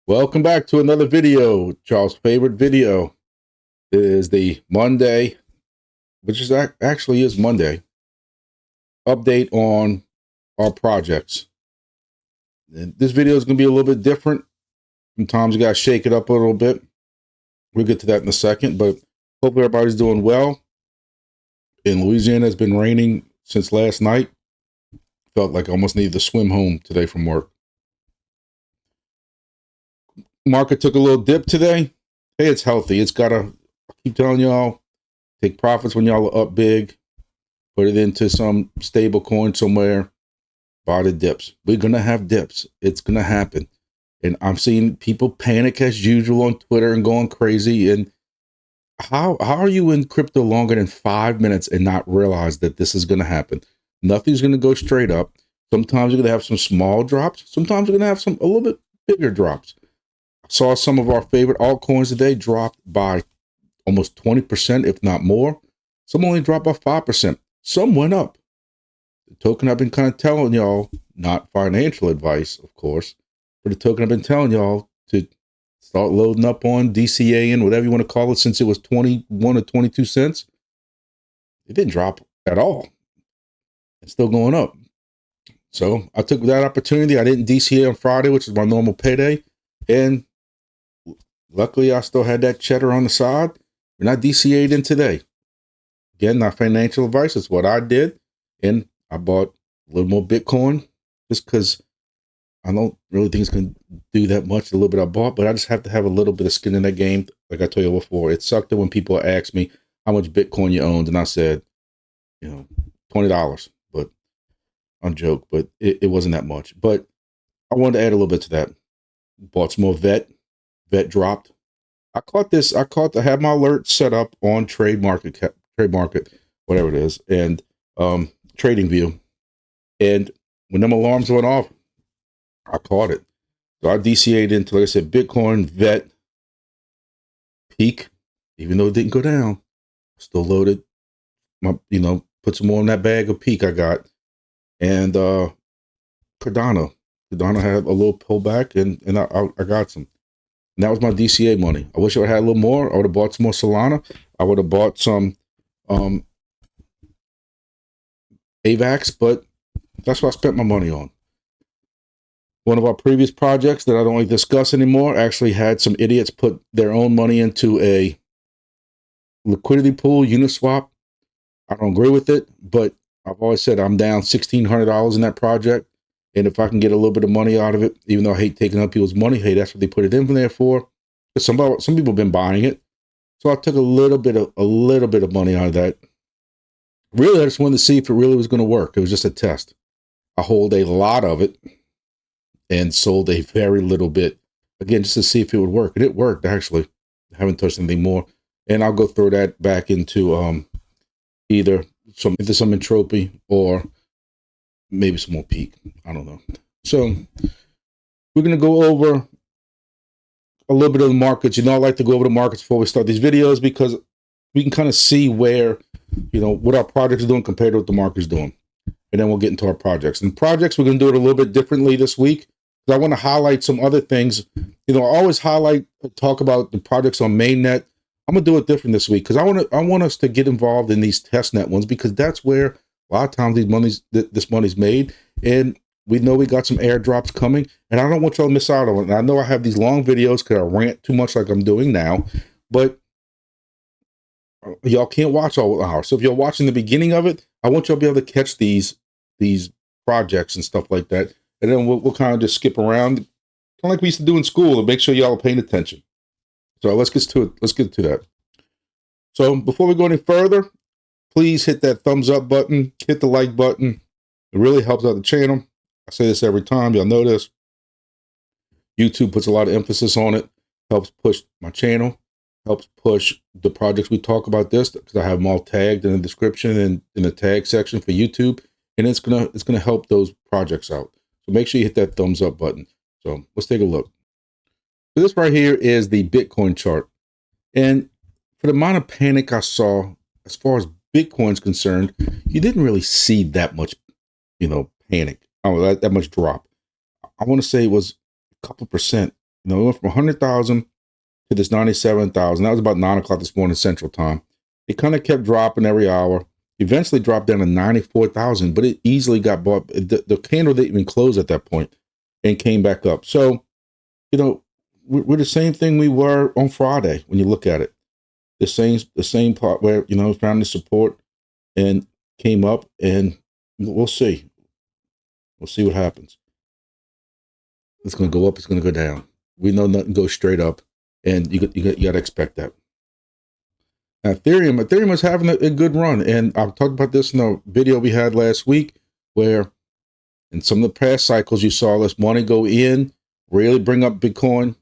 Welcome back to another video, Charles' favorite video. It is the Monday, which is actually is Monday, update on our projects. And this video is going to be a little bit different. Sometimes you got to shake it up a little bit. We'll get to that in a second, but hopefully everybody's doing well. In Louisiana, it's been raining since last night. Felt like I almost needed to swim home today from work. Market took a little dip today. Hey, it's healthy. It's got to, I keep telling y'all, take profits when y'all are up big, put it into some stable coin somewhere, buy the dips. We're going to have dips. It's going to happen. And I'm seeing people panic as usual on Twitter and going crazy. And how are you in crypto longer than 5 minutes and not realize that this is going to happen? Nothing's going to go straight up. Sometimes you're going to have some small drops. Sometimes you're going to have some a little bit bigger drops. I saw some of our favorite altcoins today dropped by almost 20%, if not more. Some only dropped by 5%. Some went up. The token I've been kind of telling y'all, not financial advice, of course, but the token I've been telling y'all to start loading up on DCA and whatever you want to call it, since it was 21 or 22 cents. It didn't drop at all. It's still going up. So I took that opportunity. I didn't DCA on Friday, which is my normal payday. And luckily, I still had that cheddar on the side. We're not DCA'd in today. Again, not financial advice. It's what I did. And I bought a little more Bitcoin just because I don't really think it's going to do that much, a little bit I bought, but I just have to have a little bit of skin in that game. Like I told you before, it sucked when people asked me how much Bitcoin you owned. And I said, $20, but on joke, but it wasn't that much. But I wanted to add a little bit to that. Bought some more VET dropped. I had my alert set up on trade market, whatever it is, and trading view. And when them alarms went off, I caught it. So I DCA'd into, like I said, Bitcoin, VET, PEAQ, even though it didn't go down, still loaded put some more in that bag of PEAQ I got. And Cardano had a little pullback, and I got some. And that was my DCA money. I wish I would have had a little more. I would have bought some more Solana. I would have bought some AVAX, but that's what I spent my money on. One of our previous projects that I don't like to discuss anymore actually had some idiots put their own money into a liquidity pool, Uniswap. I don't agree with it, but I've always said I'm down $1,600 in that project. And if I can get a little bit of money out of it, even though I hate taking up people's money, hey, that's what they put it in there for. Some people have been buying it. So I took a little bit of money out of that. Really, I just wanted to see if it really was going to work. It was just a test. I hold a lot of it and sold a very little bit. Again, just to see if it would work. And it worked, actually. I haven't touched anything more. And I'll go throw that back into either some Entropy or maybe some more PEAQ. I don't know. So we're going to go over a little bit of the markets. I like to go over the markets before we start these videos because we can kind of see where, what our projects are doing compared to what the market's doing. And then we'll get into our projects. And projects, we're going to do it a little bit differently this week. I want to highlight some other things. I always talk about the projects on mainnet. I'm going to do it different this week because I want us to get involved in these testnet ones because that's where a lot of times this money's made, and we know we got some airdrops coming, and I don't want y'all to miss out on it. And I know I have these long videos because I rant too much like I'm doing now, but y'all can't watch all hours. So if you're watching the beginning of it, I want y'all to be able to catch these projects and stuff like that, and then we'll kind of just skip around, kind of like we used to do in school, and make sure y'all are paying attention. So let's get to it. Let's get to that. So before we go any further, please hit that thumbs up button, hit the like button. It really helps out the channel. I say this every time, y'all know this. YouTube puts a lot of emphasis on it, helps push my channel, helps push the projects we talk about this, because I have them all tagged in the description and in the tag section for YouTube, and it's gonna help those projects out. So make sure you hit that thumbs up button. So let's take a look. So this right here is the Bitcoin chart. And for the amount of panic I saw, as far as Bitcoin's concerned, you didn't really see that much, panic. That much drop. I want to say it was a couple percent it went from 100,000 to this 97,000. That was about 9 o'clock this morning Central Time. It kind of kept dropping every hour. Eventually dropped down to 94,000, but it easily got bought. The candle didn't even close at that point and came back up. So, we're the same thing we were on Friday when you look at it. The same part where, found the support and came up, and we'll see. We'll see what happens. It's going to go up. It's going to go down. We know nothing goes straight up, and you got to expect that. Now, Ethereum is having a good run, and I've talked about this in a video we had last week, where in some of the past cycles you saw this money go in, really bring up Bitcoin.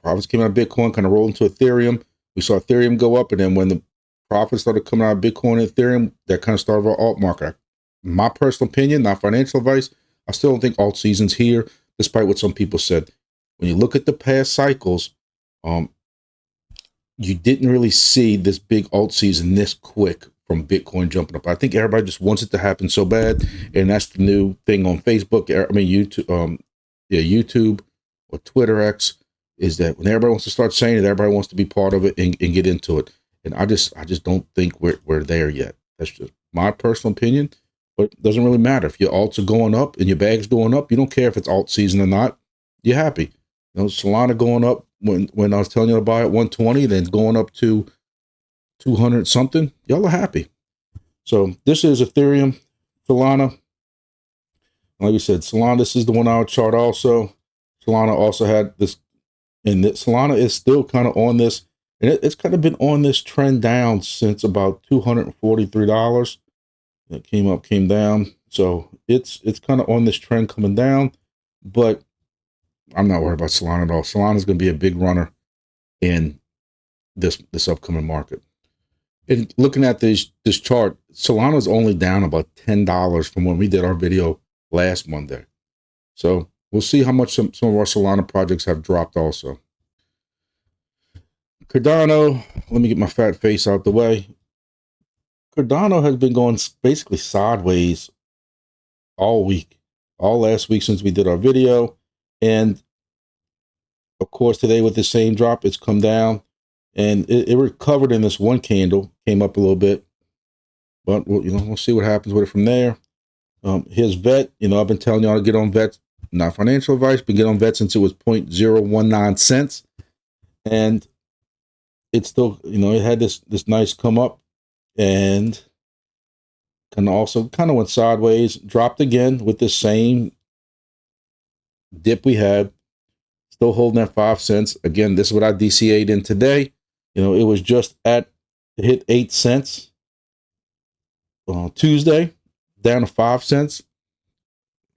Profits came out of Bitcoin, kind of rolled into Ethereum. We saw Ethereum go up, and then when the profits started coming out of Bitcoin and Ethereum, that kind of started our alt market. My personal opinion, not financial advice, I still don't think alt season's here, despite what some people said. When you look at the past cycles, you didn't really see this big alt season this quick from Bitcoin jumping up. I think everybody just wants it to happen so bad, and that's the new thing on Facebook. I mean, YouTube or Twitter X, is that when everybody wants to start saying it, everybody wants to be part of it and get into it. And I just don't think we're there yet. That's just my personal opinion, but it doesn't really matter. If your alts are going up and your bag's going up, you don't care if it's alt season or not. You're happy. Solana going up when I was telling you to buy at 120, then going up to 200 something, y'all are happy. So this is Ethereum, Solana. Like we said, Solana, this is the 1 hour chart also. Solana also had this, and Solana is still kind of on this, and it's kind of been on this trend down since about $243. It came up, came down. So it's kind of on this trend coming down, but I'm not worried about Solana at all. Solana is going to be a big runner in this upcoming market. And looking at this chart, Solana is only down about $10 from when we did our video last Monday. So we'll see how much some of our Solana projects have dropped also. Cardano, let me get my fat face out the way. Cardano has been going basically sideways all week, all last week since we did our video. And of course, today with the same drop, it's come down, and it recovered in this one candle, came up a little bit, but we'll see what happens with it from there. Here's VET. I've been telling y'all to get on VET, not financial advice, but get on VET since it was 0.019 cents, and it's still, it had this nice come up, and kind of went sideways, dropped again with the same dip we had, still holding at 5 cents. Again, this is what I DCA'd in today. It was just hit 8 cents on Tuesday, down to 5 cents.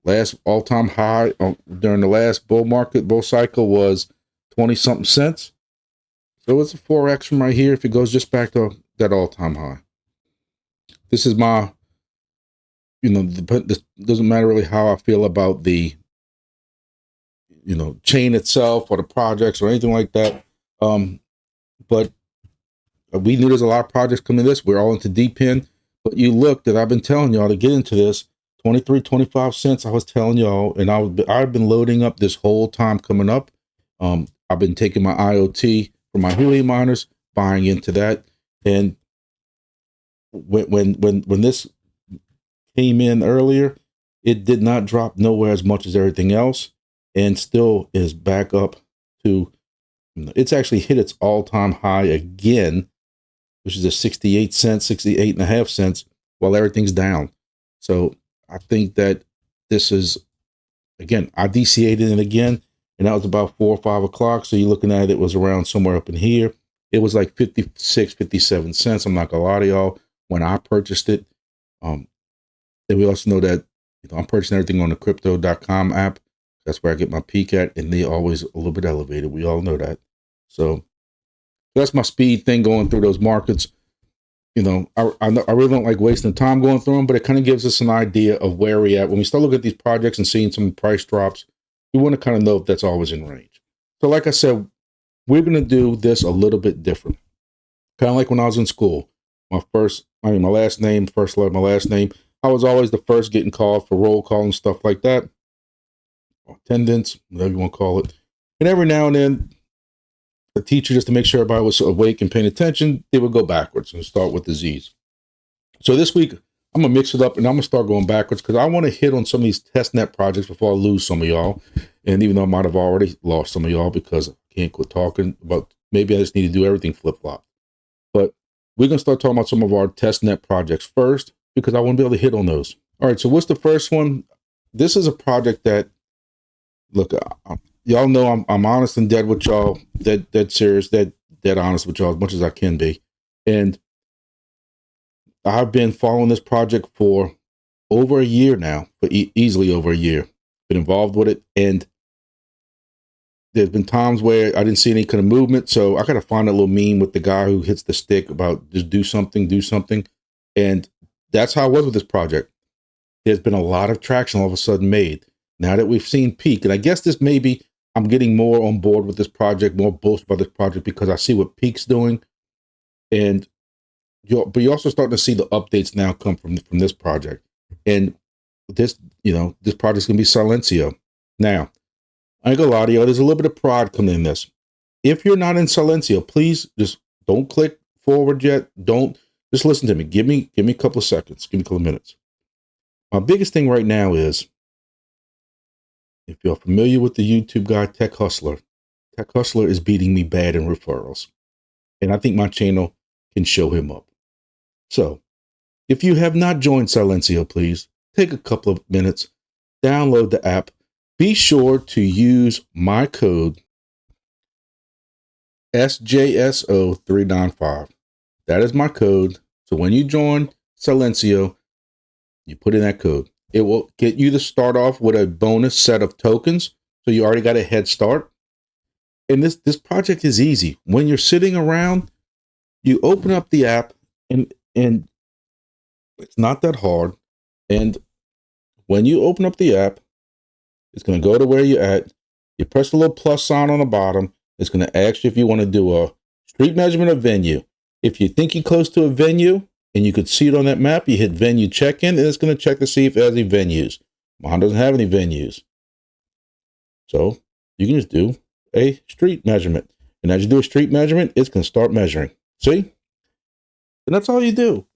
Last all-time high during the last bull cycle was 20-something cents. So it's a 4X from right here if it goes just back to that all-time high. This is my, this doesn't matter really how I feel about the chain itself or the projects or anything like that. But we knew there's a lot of projects coming to this. We're all into DEPIN, but you look that I've been telling y'all to get into this 23, 25 cents. I was telling y'all, and I've been loading up this whole time coming up. I've been taking my IoT from my Helium miners, buying into that. And when this came in earlier, it did not drop nowhere as much as everything else, and still is back up to, it's actually hit its all-time high again, which is a 68 cents, 68 and a half cents, while everything's down. So I think that this is, again, I DCA'd it again, and that was about 4 or 5 o'clock. So you're looking at it was around somewhere up in here. It was like 56, 57 cents. I'm not gonna lie to y'all when I purchased it. And we also know that I'm purchasing everything on the crypto.com app. That's where I get my PEAQ at, and they're always a little bit elevated. We all know that. So that's my speed thing going through those markets. I really don't like wasting time going through them, but it kind of gives us an idea of where we're at. When we start looking at these projects and seeing some price drops, we want to kind of know if that's always in range. So like I said, we're going to do this a little bit different. Kind of like when I was in school. My last name, first letter, my last name. I was always the first getting called for roll call and stuff like that. Attendance, whatever you want to call it. And every now and then, the teacher, just to make sure everybody was awake and paying attention, they would go backwards and start with the Z's. So this week, I'm going to mix it up and I'm going to start going backwards because I want to hit on some of these testnet projects before I lose some of y'all. And even though I might have already lost some of y'all because I can't quit talking about, maybe I just need to do everything flip-flop. But we're going to start talking about some of our testnet projects first because I want to be able to hit on those. All right, so what's the first one? This is a project that, look, y'all know I'm honest and dead with y'all, dead serious, dead honest with y'all as much as I can be. And I've been following this project for over a year now, but easily over a year. Been involved with it, and there's been times where I didn't see any kind of movement, so I got to find a little meme with the guy who hits the stick about just do something. And that's how I was with this project. There's been a lot of traction all of a sudden made. Now that we've seen PEAQ, and I guess this maybe I'm getting more on board with this project, more bullish about this project because I see what PEAQ's doing. And but you're also starting to see the updates now come from this project. And this, this project's going to be Silencio. Now, I ain't gonna lie to you, there's a little bit of pride coming in this. If you're not in Silencio, please just don't click forward yet. Just listen to me. Give me a couple of seconds. Give me a couple of minutes. My biggest thing right now is, if you're familiar with the YouTube guy, TechHustler is beating me bad in referrals. And I think my channel can show him up. So if you have not joined Silencio, please take a couple of minutes, download the app. Be sure to use my code SJSO395. That is my code. So when you join Silencio, you put in that code. It will get you to start off with a bonus set of tokens. So you already got a head start. And this project is easy. When you're sitting around, you open up the app and it's not that hard. And when you open up the app, it's going to go to where you're at. You press the little plus sign on the bottom. It's going to ask you if you want to do a street measurement of venue. If you think you're close to a venue and you could see it on that map, you hit venue check-in, and it's going to check to see if it has any venues. Mine doesn't have any venues. So you can just do a street measurement. And as you do a street measurement, it's going to start measuring. See? And that's all you do.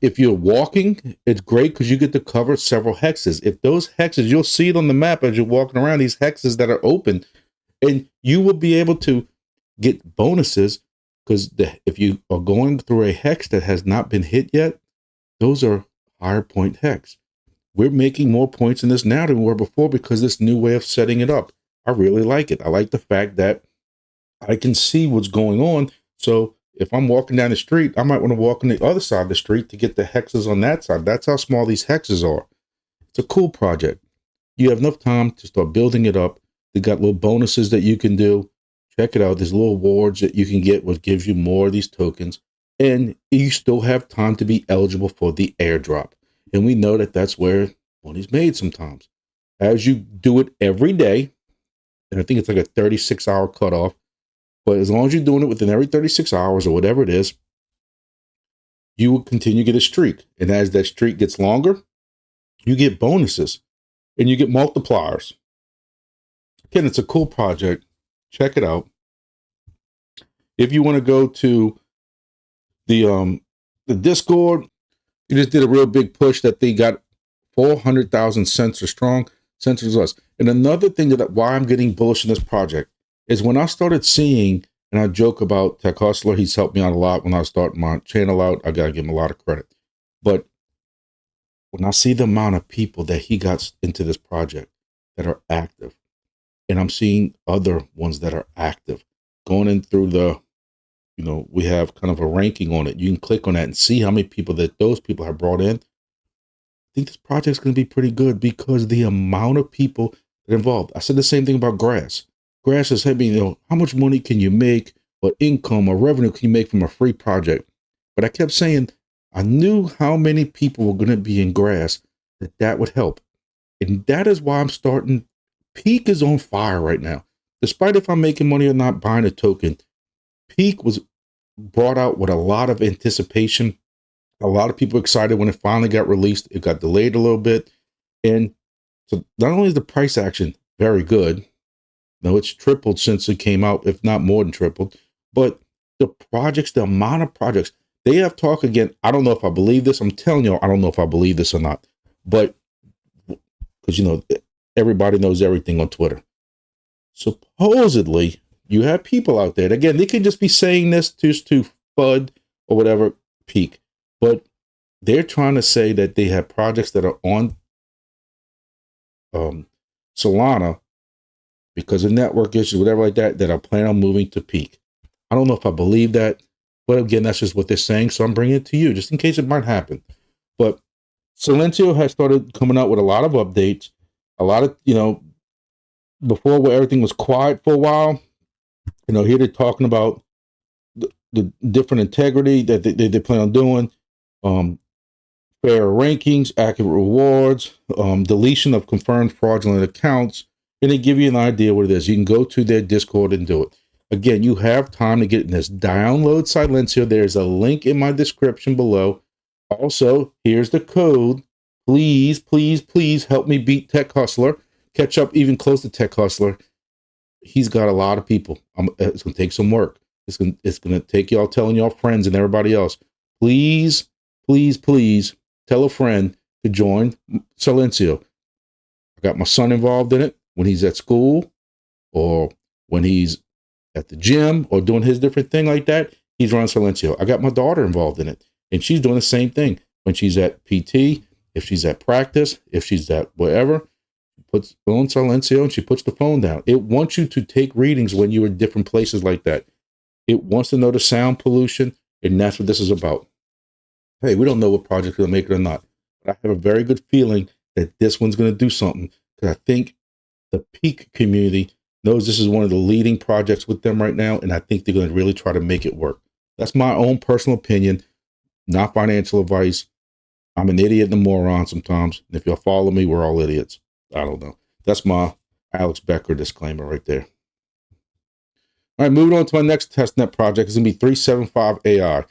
If you're walking, it's great because you get to cover several hexes. If those hexes, you'll see it on the map as you're walking around, these hexes that are open, and you will be able to get bonuses because if you are going through a hex that has not been hit yet, those are higher point hex. We're making more points in this now than we were before because this new way of setting it up. I really like it. I like the fact that I can see what's going on. So if I'm walking down the street, I might want to walk on the other side of the street to get the hexes on that side. That's how small these hexes are. It's a cool project. You have enough time to start building it up. They got little bonuses that you can do. Check it out. There's little awards that you can get, which gives you more of these tokens. And you still have time to be eligible for the airdrop. And we know that that's where money's made sometimes. As you do it every day, and I think it's like a 36-hour cutoff, but as long as you're doing it within every 36 hours or whatever it is, you will continue to get a streak. And as that streak gets longer, you get bonuses and you get multipliers. Again, it's a cool project. Check it out. If you want to go to the Discord, you just did a real big push that they got 400,000 sensors strong. Sensors less. And another thing why I'm getting bullish in this project is when I started seeing, and I joke about TechHustler, he's helped me out a lot when I start my channel out. I got to give him a lot of credit. But when I see the amount of people that he got into this project that are active, and I'm seeing other ones that are active, going in through the, we have kind of a ranking on it. You can click on that and see how many people that those people have brought in. I think this project's going to be pretty good because the amount of people that are involved. I said the same thing about grass. Grass is heavy, how much money can you make, or income or revenue can you make from a free project? But I kept saying, I knew how many people were going to be in grass that would help. And that is why I'm starting. PEAQ is on fire right now. Despite if I'm making money or not buying a token, PEAQ was brought out with a lot of anticipation. A lot of people excited when it finally got released. It got delayed a little bit. And so not only is the price action very good, No, it's tripled since it came out, if not more than tripled. But the projects, the amount of projects, they have talk again. I don't know if I believe this. I'm telling you, I don't know if I believe this or not. But because, you know, everybody knows everything on Twitter. Supposedly, you have people out there. Again, they could just be saying this just to FUD or whatever, PEAQ. But they're trying to say that they have projects that are on Solana because of network issues, whatever like that, that are planning on moving to PEAQ. I don't know if I believe that, but again, that's just what they're saying. So I'm bringing it to you just in case it might happen. But Silencio has started coming out with a lot of updates, a lot of, you know, before where everything was quiet for a while, you know, here they're talking about the different integrity that they plan on doing, fair rankings, accurate rewards, deletion of confirmed fraudulent accounts, and they give you an idea what it is. You can go to their Discord and do it. Again, you have time to get in this. Download Silencio. There's a link in my description below. Also, here's the code. Please, please, please help me beat TechHustler. Catch up even close to TechHustler. He's got a lot of people. It's going to take some work. It's going to take y'all telling y'all friends and everybody else. Please, please, please tell a friend to join Silencio. I got my son involved in it when he's at school or when he's at the gym or doing his different thing like that. He's running Silencio. I got my daughter involved in it, and she's doing the same thing when she's at PT, if she's at practice, if she's at wherever. Puts on Silencio and she puts the phone down. It wants you to take readings when you're in different places like that. It wants to know the sound pollution, and that's what this is about. Hey, we don't know what project will make it or not, but I have a very good feeling that this one's going to do something, because I think the PEAQ community knows this is one of the leading projects with them right now, and I think they're going to really try to make it work. That's my own personal opinion, not financial advice. I'm an idiot and a moron sometimes, and if y'all follow me, we're all idiots. I don't know. That's my Alex Becker disclaimer right there. All right, moving on to my next testnet project. It's going to be 375 AI. I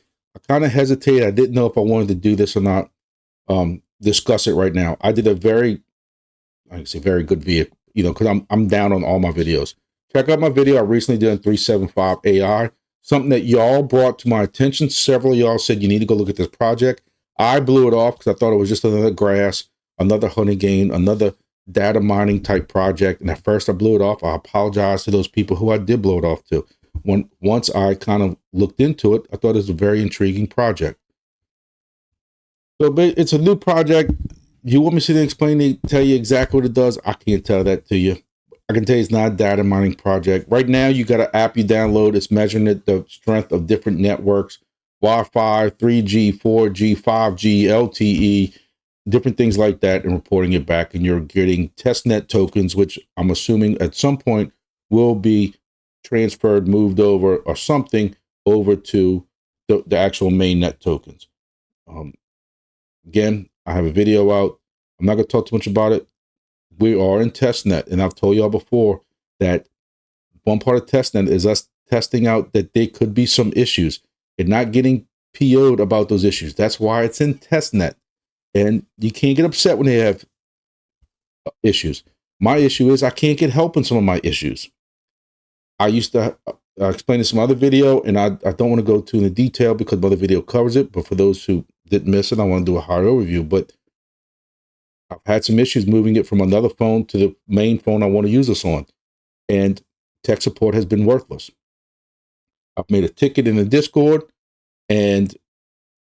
kind of hesitated. I didn't know if I wanted to do this or not. Discuss it right now. I did a very good video, you know, because I'm down on all my videos. Check out my video I recently did on 375 AI. Something that y'all brought to my attention. Several of y'all said you need to go look at this project. I blew it off because I thought it was just another grass, another honey game, another data mining type project. And at first I blew it off. I apologize to those people who I did blow it off to. Once I kind of looked into it, I thought it was a very intriguing project. So it's a new project. You want me to tell you exactly what it does? I can't tell that to you. I can tell you it's not a data mining project. Right now, you got an app you download. It's measuring the strength of different networks, Wi-Fi, 3G, 4G, 5G, LTE, different things like that, and reporting it back. And you're getting testnet tokens, which I'm assuming at some point will be transferred, moved over, or something over to the actual mainnet tokens. Again, I have a video out. I'm not going to talk too much about it. We are in testnet, and I've told y'all before that one part of testnet is us testing out that there could be some issues and not getting PO'd about those issues. That's why it's in testnet. And you can't get upset when they have issues. My issue is I can't get help in some of my issues. I used to explain in some other video, and I don't want to go too into detail because the other video covers it. But for those who didn't miss it, I want to do a higher overview. But I've had some issues moving it from another phone to the main phone I want to use this on. And tech support has been worthless. I've made a ticket in the Discord, and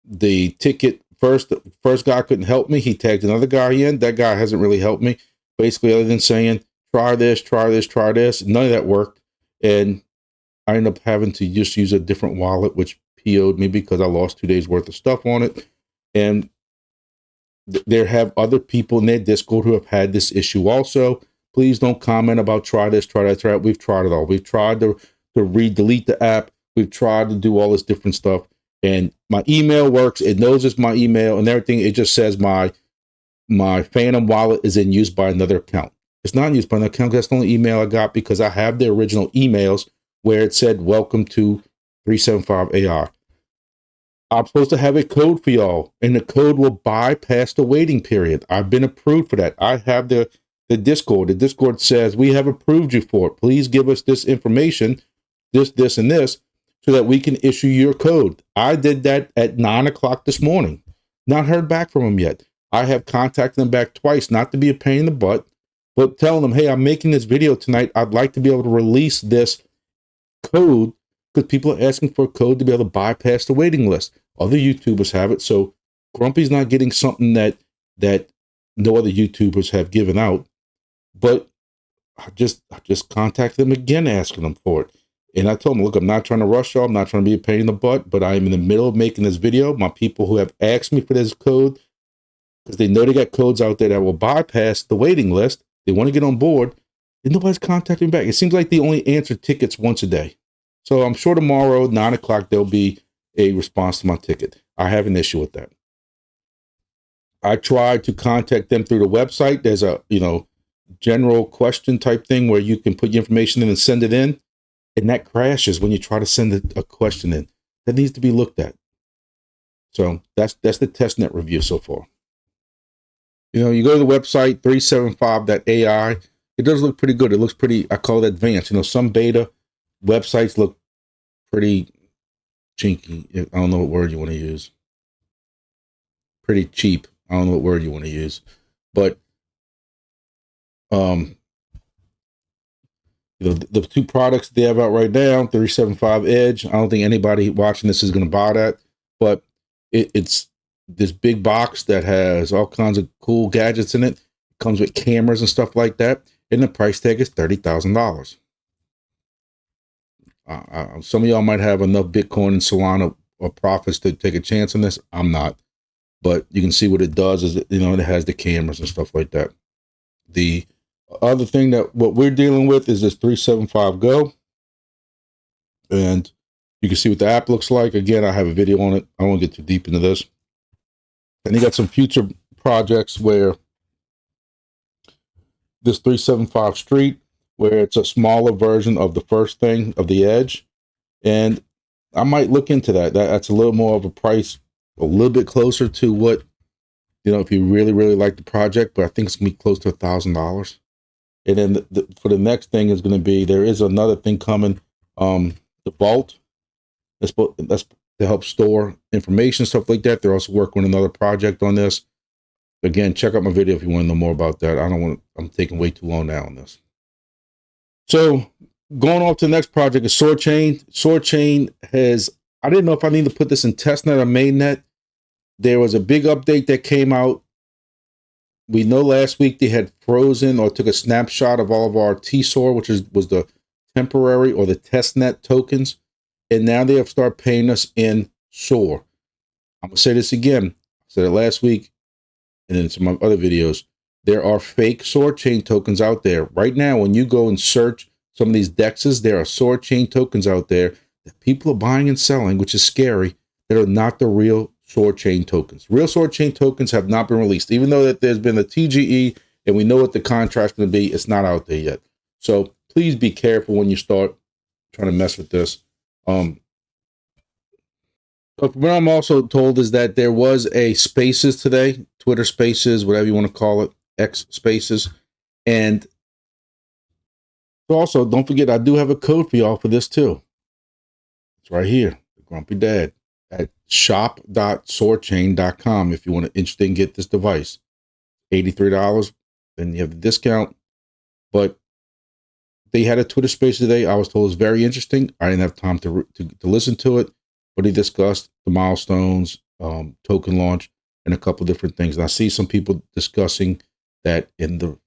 the ticket the first guy couldn't help me. He tagged another guy in. That guy hasn't really helped me, basically, other than saying, try this, try this, try this. None of that worked. And I ended up having to just use a different wallet, which PO'd me because I lost 2 days worth of stuff on it. And there have other people in their Discord who have had this issue also. Please don't comment about try this, try that, try that. We've tried it all. We've tried to delete the app. We've tried to do all this different stuff. And my email works. It knows it's my email and everything. It just says my Phantom wallet is in use by another account. It's not in use by another account. That's the only email I got because I have the original emails where it said, welcome to 375 AI. I'm supposed to have a code for y'all, and the code will bypass the waiting period. I've been approved for that. I have the the Discord. The Discord says, we have approved you for it. Please give us this information, this, and this, so that we can issue your code. I did that at 9 o'clock this morning. Not heard back from them yet. I have contacted them back twice, not to be a pain in the butt, but telling them, hey, I'm making this video tonight. I'd like to be able to release this code because people are asking for a code to be able to bypass the waiting list. Other YouTubers have it, so Grumpy's not getting something that no other YouTubers have given out. But I just contacted them again, asking them for it. And I told them, look, I'm not trying to rush y'all. I'm not trying to be a pain in the butt, but I am in the middle of making this video. My people who have asked me for this code, because they know they got codes out there that will bypass the waiting list. They want to get on board, and nobody's contacting me back. It seems like they only answer tickets once a day. So I'm sure tomorrow, 9 o'clock, there'll be a response to my ticket. I have an issue with that. I tried to contact them through the website. There's a, general question type thing where you can put your information in and send it in. And that crashes when you try to send a question in. That needs to be looked at. So that's the testnet review so far. You go to the website, 375.ai. It does look pretty good. It looks pretty, I call it advanced. Some beta websites look pretty chinky. I don't know what word you want to use. Pretty cheap. I don't know what word you want to use. But the two products they have out right now, 375 Edge. I don't think anybody watching this is going to buy that, but it's this big box that has all kinds of cool gadgets in it. It comes with cameras and stuff like that, and the price tag is $30,000. Some of y'all might have enough Bitcoin and Solana or profits to take a chance on this. I'm not, but you can see what it does is, it has the cameras and stuff like that. The other thing that what we're dealing with is this 375 Go, and you can see what the app looks like. Again, I have a video on it. I won't get too deep into this. And you got some future projects where this 375 Street, where it's a smaller version of the first thing of the Edge, and I might look into that. That's a little more of a price, a little bit closer to what, if you really, really like the project, but I think it's gonna be close to $1,000. And then for the next thing is going to be, there is another thing coming, the Vault. That's to help store information, stuff like that. They're also working on another project on this. Again, check out my video if you want to know more about that. I'm taking way too long now on this. So going off to the next project is SOARCHAIN. SOARCHAIN I didn't know if I need to put this in testnet or mainnet. There was a big update that came out. We know last week they had frozen or took a snapshot of all of our TSOAR, which was the temporary or the testnet tokens. And now they have started paying us in SOAR. I'm going to say this again. I said it last week and in some of my other videos. There are fake SOARCHAIN tokens out there. Right now, when you go and search some of these DEXs, there are SOARCHAIN tokens out there that people are buying and selling, which is scary, that are not the real SOARCHAIN tokens. Real SOARCHAIN tokens have not been released. Even though that there's been a TGE and we know what the contract's going to be, it's not out there yet. So please be careful when you start trying to mess with this. But what I'm also told is that there was a Spaces today, Twitter Spaces, whatever you want to call it, X Spaces. And also, don't forget, I do have a code for y'all for this too. It's right here, the Grumpy Dad, at shop.soarchain.com if you want to interested in get this device. $83, then you have the discount. But they had a Twitter Space today. I was told it was very interesting. I didn't have time to listen to it, but he discussed the milestones, token launch, and a couple different things. And I see some people discussing that in the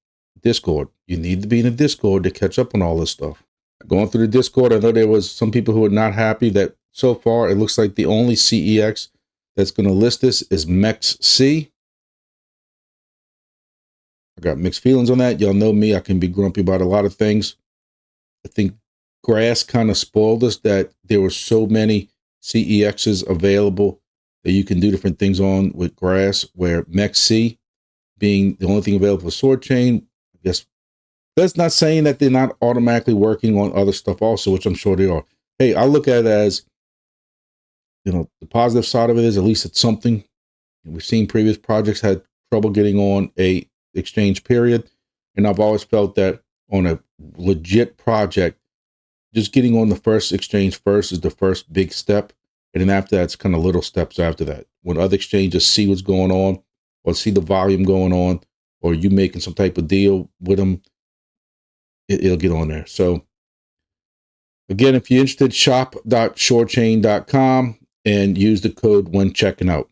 Discord. You need to be in the Discord to catch up on all this stuff. Going through the Discord, I know there was some people who were not happy that so far it looks like the only CEX that's going to list this is MEXC. I got mixed feelings on that. Y'all know me. I can be grumpy about a lot of things. I think Grass kind of spoiled us that there were so many CEXs available that you can do different things on with Grass, where MEXC being the only thing available for SOARCHAIN, I guess that's not saying that they're not automatically working on other stuff also, which I'm sure they are. Hey, I look at it as, the positive side of it is at least it's something. We've seen previous projects had trouble getting on a exchange period. And I've always felt that on a legit project, just getting on the first exchange first is the first big step. And then after that, it's kind of little steps after that. When other exchanges see what's going on or see the volume going on, or you making some type of deal with them, it'll get on there. So again, if you're interested, shop.soarchain.com and use the code when checking out.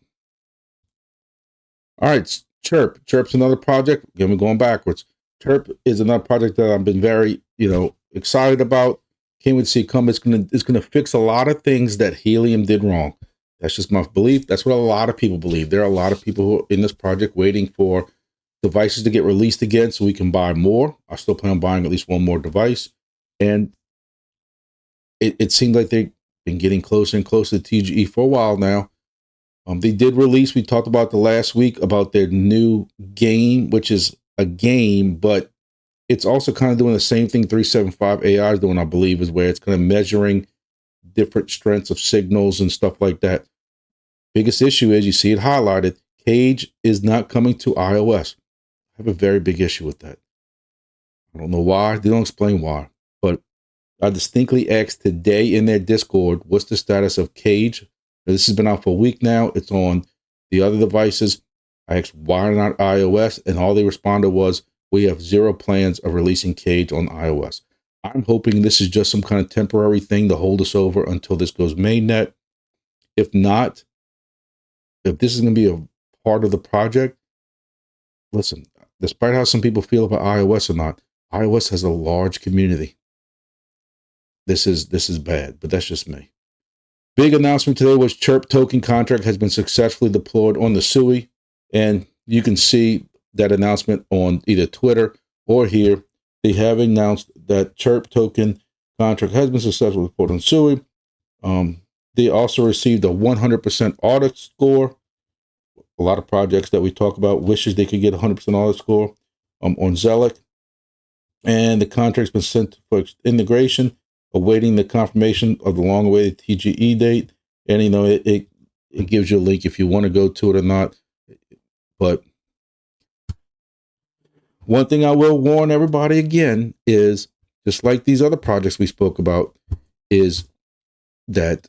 All right, CHIRP. CHIRP's another project. Again, we're going backwards. CHIRP is another project that I've been very, excited about. Can't wait to see it come. It's gonna fix a lot of things that Helium did wrong. That's just my belief. That's what a lot of people believe. There are a lot of people who are in this project waiting for devices to get released again so we can buy more. I still plan on buying at least one more device. And it seems like they've been getting closer and closer to TGE for a while now. They did release, we talked about the last week, about their new game, which is a game, but it's also kind of doing the same thing 375 AI is doing, I believe, is where it's kind of measuring different strengths of signals and stuff like that. Biggest issue is, you see it highlighted, Cage is not coming to iOS. I have a very big issue with that. I don't know why. They don't explain why. But I distinctly asked today in their Discord, what's the status of Cage? This has been out for a week now. It's on the other devices. I asked, why not iOS? And all they responded was, we have zero plans of releasing Cage on iOS. I'm hoping this is just some kind of temporary thing to hold us over until this goes mainnet. If not, if this is going to be a part of the project, listen, despite how some people feel about iOS or not, iOS has a large community. This is bad, but that's just me. Big announcement today was CHIRP token contract has been successfully deployed on the SUI, and you can see that announcement on either Twitter or here. They have announced that CHIRP token contract has been successfully deployed on SUI. They also received a 100% audit score. A lot of projects that we talk about wishes they could get 100% audit score on Zelic. And the contract's been sent for integration, awaiting the confirmation of the long-awaited TGE date. And, it gives you a link if you want to go to it or not. But one thing I will warn everybody again is, just like these other projects we spoke about, is that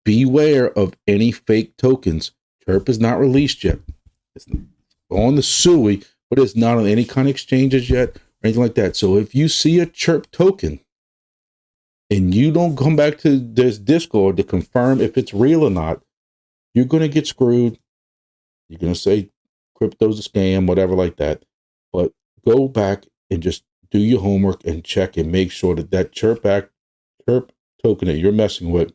beware of any fake tokens. CHIRP is not released yet. It's on the SUI, but it's not on any kind of exchanges yet or anything like that. So if you see a CHIRP token and you don't come back to this Discord to confirm if it's real or not, you're going to get screwed. You're going to say crypto's a scam, whatever like that. But go back and just do your homework and check and make sure that CHIRP token that you're messing with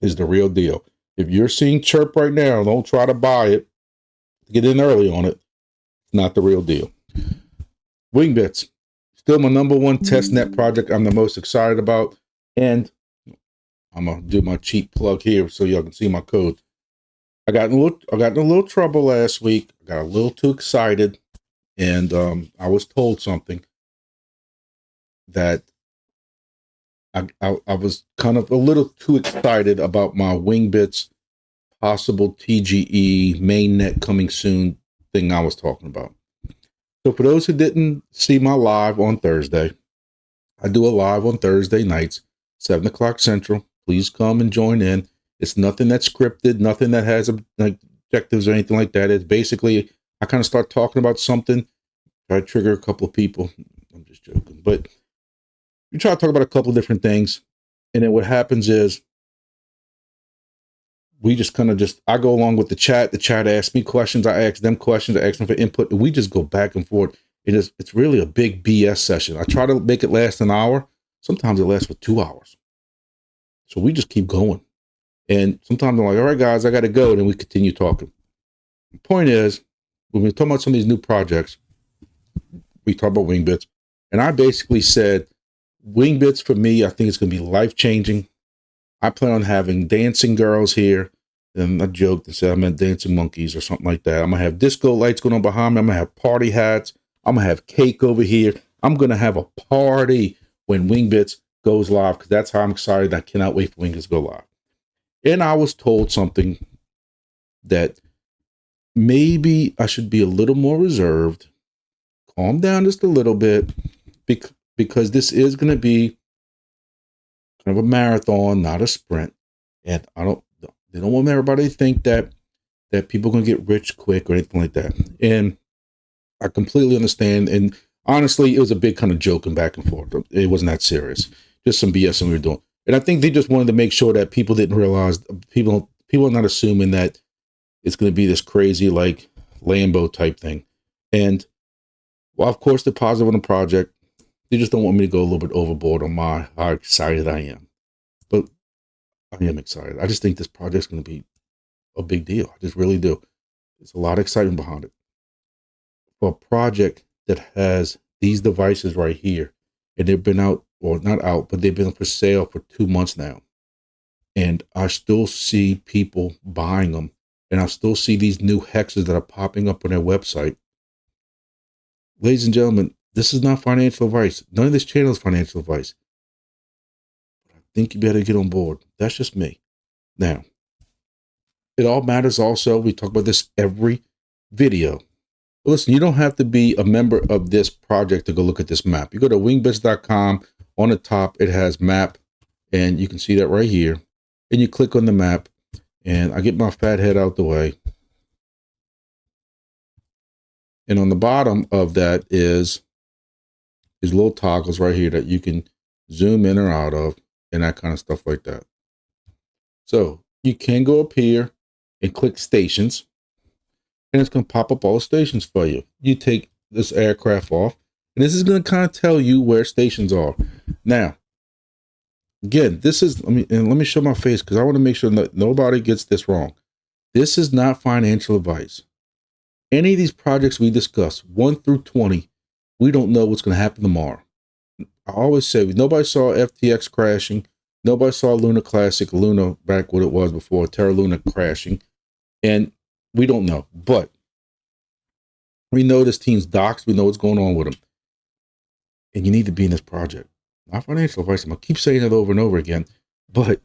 is the real deal. If you're seeing CHIRP right now, don't try to buy it. Get in early on it. It's not the real deal. Wingbits, still my #1 testnet project I'm the most excited about. And I'm going to do my cheap plug here so y'all can see my code. I got in a little trouble last week. I got a little too excited. And I was told something that I was kind of a little too excited about my Wingbits possible TGE mainnet coming soon thing I was talking about. So for those who didn't see my live on Thursday, I do a live on Thursday nights, 7 o'clock Central. Please come and join in. It's nothing that's scripted, nothing that has objectives or anything like that. It's basically, I kind of start talking about something, try to trigger a couple of people. I'm just joking. But you try to talk about a couple of different things. And then what happens is we just kind of I go along with the chat. The chat asks me questions. I ask them questions. I ask them for input. And we just go back and forth. It's really a big BS session. I try to make it last an hour. Sometimes it lasts for 2 hours. So we just keep going. And sometimes I'm like, all right, guys, I got to go. And then we continue talking. The point is, when we're talking about some of these new projects, we talk about Wingbits. And I basically said, Wingbits for me, I think it's going to be life-changing. I plan on having dancing girls here. And I joked and said I meant dancing monkeys or something like that. I'm going to have disco lights going on behind me. I'm going to have party hats. I'm going to have cake over here. I'm going to have a party when Wingbits goes live, because that's how I'm excited. I cannot wait for Wingbits to go live. And I was told something that maybe I should be a little more reserved, calm down just a little bit, because this is going to be kind of a marathon, not a sprint. And they don't want everybody to think that people are going to get rich quick or anything like that. And I completely understand. And honestly, it was a big kind of joking back and forth. It wasn't that serious. Just some BS we were doing. And I think they just wanted to make sure that people didn't realize, people are not assuming that it's going to be this crazy, like, Lambo type thing. And, well, of course, they're positive on the project. They just don't want me to go a little bit overboard on how excited I am. But I am excited. I just think this project's going to be a big deal. I just really do. There's a lot of excitement behind it. For a project that has these devices right here, and they've been out, or not out, but they've been for sale for 2 months now. And I still see people buying them. And I still see these new hexes that are popping up on their website. Ladies and gentlemen, this is not financial advice. None of this channel is financial advice. I think you better get on board. That's just me. Now, it all matters also. We talk about this every video. But listen, you don't have to be a member of this project to go look at this map. You go to wingbits.com. On the top, it has map. And you can see that right here. And you click on the map. And I get my fat head out the way. And on the bottom of that is these little toggles right here that you can zoom in or out of, and that kind of stuff like that. So you can go up here and click stations, and it's going to pop up all the stations for you. You take this aircraft off, and this is going to kind of tell you where stations are. Now, again, this is, let me show my face, because I want to make sure that nobody gets this wrong. This is not financial advice. Any of these projects we discuss, 1 through 20, we don't know what's going to happen tomorrow. I always say, nobody saw FTX crashing. Nobody saw Luna Classic, Luna back what it was before, Terra Luna crashing. And we don't know. But we know this team's doxed. We know what's going on with them. And you need to be in this project. Not financial advice. I'm going to keep saying it over and over again. But,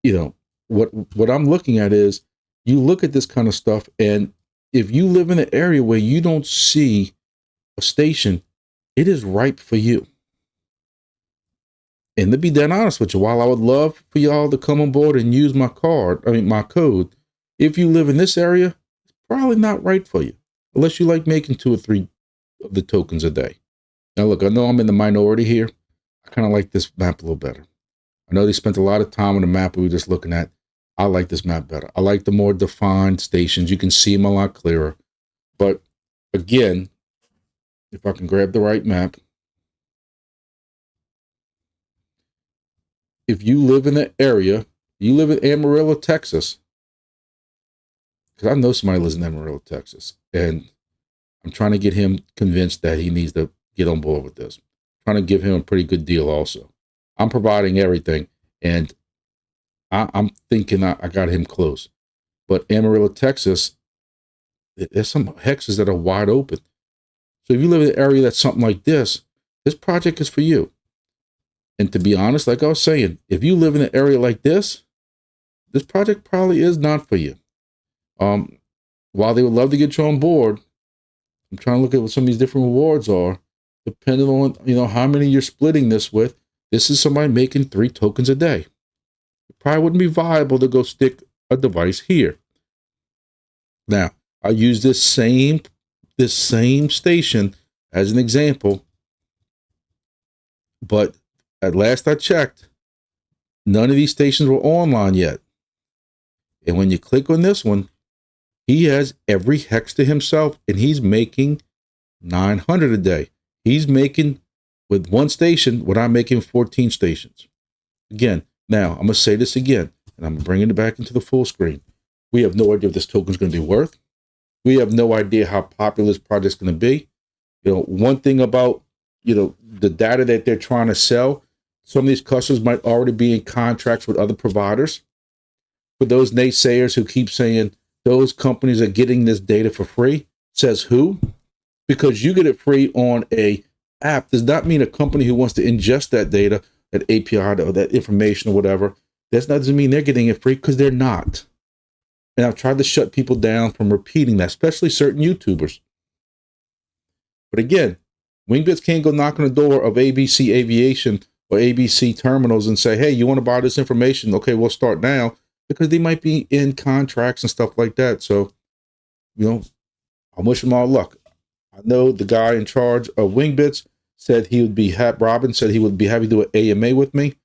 you know, what I'm looking at is, you look at this kind of stuff, and if you live in an area where you don't see a station, it is ripe for you. And to be dead honest with you, while I would love for y'all to come on board and use my code, if you live in this area, it's probably not right for you, unless you like making 2 or 3 of the tokens a day. Now, look, I know I'm in the minority here. I kind of like this map a little better. I know they spent a lot of time on the map we were just looking at. I like this map better. I like the more defined stations. You can see them a lot clearer. But again, if I can grab the right map, if you live in the area, you live in Amarillo, Texas, because I know somebody lives in Amarillo, Texas, and I'm trying to get him convinced that he needs to get on board with this. I'm trying to give him a pretty good deal also. I'm providing everything, and I'm thinking I got him close. But Amarillo, Texas, there's some hexes that are wide open. So if you live in an area that's something like this project is for you. And to be honest, like I was saying, if you live in an area like this project probably is not for you. While they would love to get you on board, I'm trying to look at what some of these different rewards are, depending on, you know, how many you're splitting this with. This is somebody making 3 tokens a day. It probably wouldn't be viable to go stick a device here. Now, I use this same station as an example, but at last I checked, none of these stations were online yet. And when you click on this one, he has every hex to himself, and he's making 900 a day. He's making, with 1 station, what I'm making 14 stations. Again, now I'm going to say this again, and I'm bringing it back into the full screen. We have no idea what this token is going to be worth. We have no idea how popular this project is going to be. You know, one thing about, you know, the data that they're trying to sell, some of these customers might already be in contracts with other providers. For those naysayers who keep saying those companies are getting this data for free, says who? Because you get it free on a app does not mean a company who wants to ingest that data, that API, or that information or whatever, that doesn't mean they're getting it free, because they're not. And I've tried to shut people down from repeating that, especially certain YouTubers. But again, Wingbits can't go knock on the door of ABC Aviation or ABC Terminals and say, hey, you want to buy this information? Okay, we'll start now, because they might be in contracts and stuff like that. So, I wish them all luck. I know the guy in charge of Wingbits said he would be happy. Robin said he would be happy to do an AMA with me.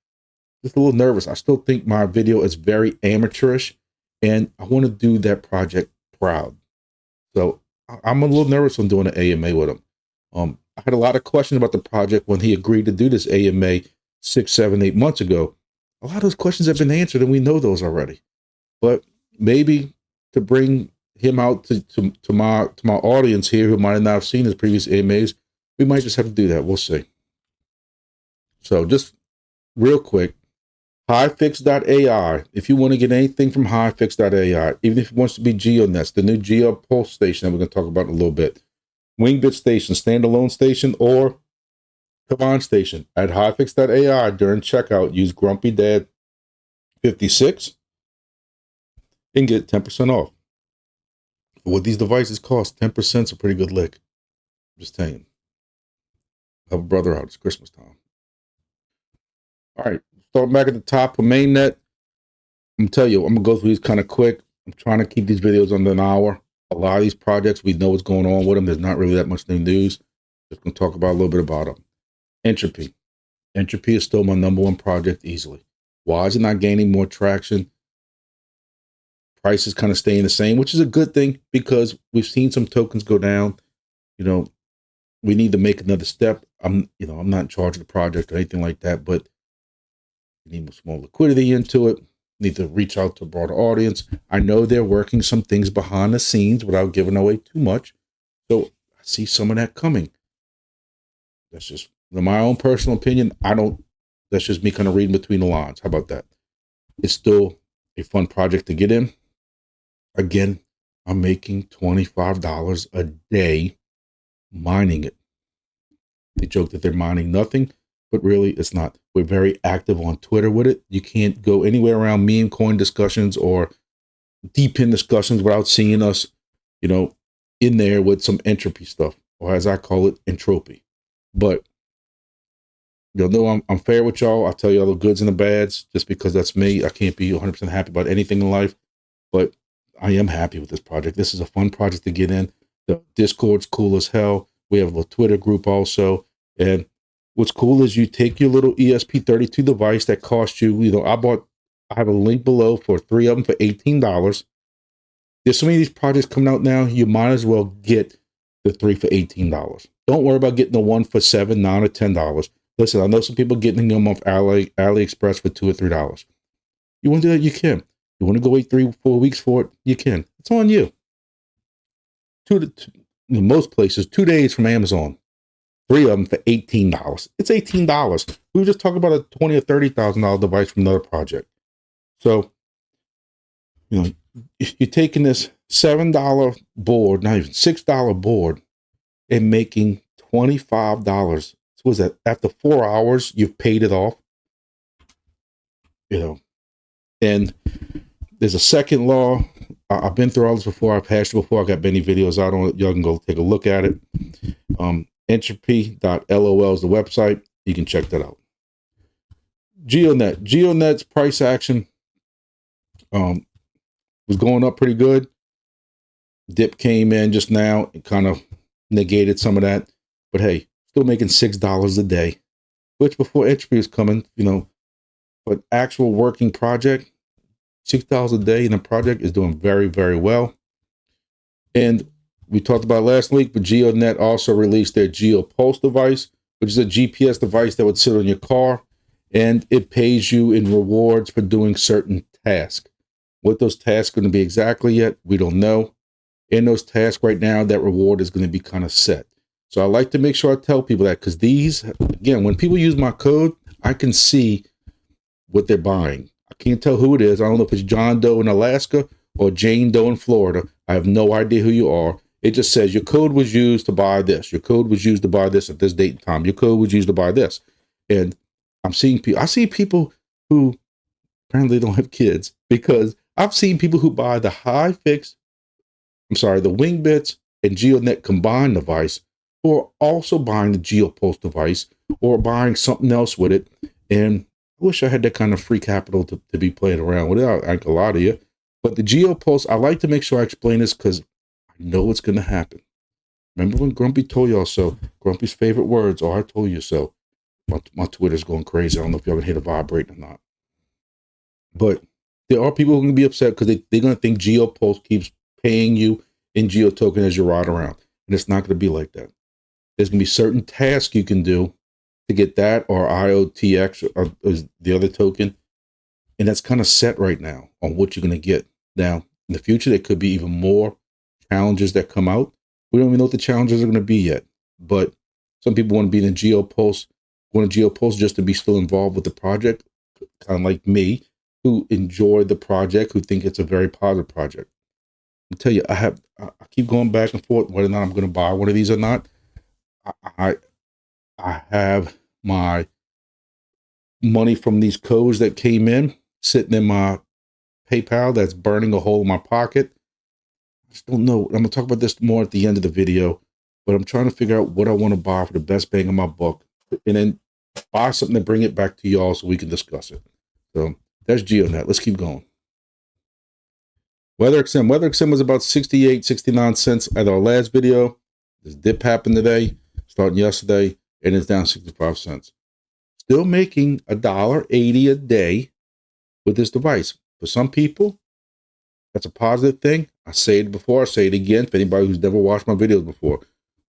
Just a little nervous. I still think my video is very amateurish, and I want to do that project proud. So I'm a little nervous on doing an AMA with him. I had a lot of questions about the project when he agreed to do this AMA 6, 7, 8 months ago. A lot of those questions have been answered, and we know those already. But maybe to bring him out to my audience here who might not have seen his previous AMAs, we might just have to do that. We'll see. So just real quick, hivefix.ai. If you want to get anything from hivefix.ai, even if it wants to be GeoNet, the new Geo Pulse station that we're going to talk about in a little bit, Wingbit station, standalone station, or command station at hivefix.ai during checkout, use GrumpyDad56 and get 10% off. What these devices cost, 10% is a pretty good lick. Just saying. Help a brother out. It's Christmas time. All right. Start back at the top of mainnet. I'm going to tell you, I'm going to go through these kind of quick. I'm trying to keep these videos under an hour. A lot of these projects, we know what's going on with them. There's not really that much new news. Just going to talk about a little bit about them. Entropy. Entropy is still my #1 project easily. Why is it not gaining more traction? Price is kind of staying the same, which is a good thing because we've seen some tokens go down. We need to make another step. I'm not in charge of the project or anything like that, but we need some more liquidity into it. Need to reach out to a broader audience. I know they're working some things behind the scenes without giving away too much. So I see some of that coming. That's just my own personal opinion. That's just me kind of reading between the lines. How about that? It's still a fun project to get in. Again, I'm making $25 a day mining it. They joke that they're mining nothing, but really it's not. We're very active on Twitter with it. You can't go anywhere around meme coin discussions or DEPIN discussions without seeing us, in there with some entropy stuff, or as I call it, entropy. But you'll know I'm fair with y'all. I'll tell you all the goods and the bads just because that's me. I can't be 100% happy about anything in life, but I am happy with this project. This is a fun project to get in. The Discord's cool as hell. We have a Twitter group also. And what's cool is you take your little ESP32 device that costs you, I have a link below for 3 of them for $18. There's so many of these projects coming out now, you might as well get the 3 for $18. Don't worry about getting the 1 for $7, $9, or $10. Listen, I know some people getting them off AliExpress for $2 or $3. You want to do that? You can. You want to go wait 3 4 weeks for it? You can. It's on you. In most places, 2 days from Amazon. 3 of them for $18. It's $18. We were just talking about a $20,000 or $30,000 device from another project. So, you're taking this $7 board, not even $6 board, and making $25. So was that after 4 hours, you've paid it off? And there's a second law. I've been through all this before. I've hashed it before. I got many videos out on it. Y'all can go take a look at it. Entropy.lol is the website. You can check that out. GeoNet. GeoNet's price action was going up pretty good. Dip came in just now and kind of negated some of that. But hey, still making $6 a day, which before Entropy was coming, but actual working project, $6 a day in a project is doing very, very well. And we talked about last week, but GeoDNet also released their Geo Pulse device, which is a GPS device that would sit on your car, and it pays you in rewards for doing certain tasks. What those tasks are going to be exactly yet, we don't know. In those tasks right now, that reward is going to be kind of set. So I like to make sure I tell people that, because these, again, when people use my code, I can see what they're buying. I can't tell who it is. I don't know if it's John Doe in Alaska or Jane Doe in Florida. I have no idea who you are. It just says your code was used to buy this. Your code was used to buy this at this date and time. Your code was used to buy this. And I'm seeing people, I see people who apparently don't have kids, because I've seen people who buy the the Wingbits and GeoNet combined device who are also buying the GeoPulse device or buying something else with it. And I wish I had that kind of free capital to be playing around with it, like a lot of you. But the GeoPulse, I like to make sure I explain this because I know it's going to happen. Remember when Grumpy told y'all so? Grumpy's favorite words are, I told you so. My Twitter's going crazy. I don't know if y'all can hear the vibrate or not. But there are people who can be upset because they're going to think GeoPulse keeps paying you in GeoToken as you ride around. And it's not going to be like that. There's going to be certain tasks you can do to get that, or IOTX or is the other token. And that's kind of set right now on what you're going to get. Now, in the future, there could be even more challenges that come out. We don't even know what the challenges are going to be yet. But some people want to be in GeoPulse, want to GeoPulse just to be still involved with the project, kind of like me, who enjoy the project, who think it's a very positive project. I'll tell you, I keep going back and forth whether or not I'm going to buy one of these or not. I have my money from these codes that came in sitting in my PayPal that's burning a hole in my pocket. I just don't know. I'm going to talk about this more at the end of the video, but I'm trying to figure out what I want to buy for the best bang of my buck, and then buy something to bring it back to y'all so we can discuss it. So that's GeoDNet. Let's keep going. WeatherXM was about 68, 69 cents at our last video. This dip happened today, starting yesterday, and it's down 65 cents. Still making $1.80 a day with this device. For some people, that's a positive thing. I say it before, I say it again for anybody who's never watched my videos before.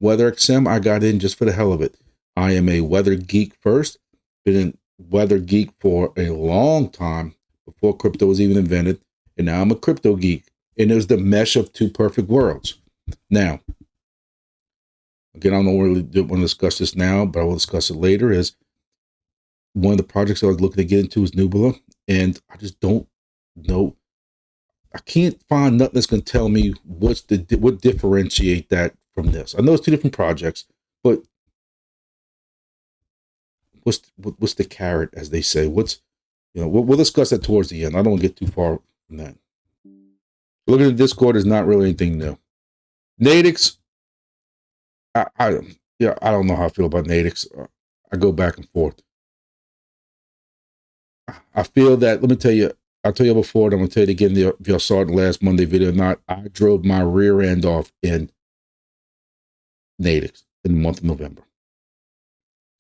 WeatherXM, I got in just for the hell of it. I am a weather geek first. Been a weather geek for a long time, before crypto was even invented. And now I'm a crypto geek. And there's the mesh of two perfect worlds. Now, again, I don't really want to discuss this now, but I will discuss it later. Is one of the projects I was looking to get into is Nubula. And I just don't know. I can't find nothing that's going to tell me what differentiate that from this. I know it's two different projects, but what's the carrot, as they say? We'll discuss that towards the end. I don't want to get too far from that. Looking at Discord is not really anything new. NATIX, I don't know how I feel about NATIX. I go back and forth. I feel that, let me tell you, I'll tell you before, and I'm going to tell you again, if y'all saw it in the last Monday video or not, I drove my rear end off in NATIX in the month of November.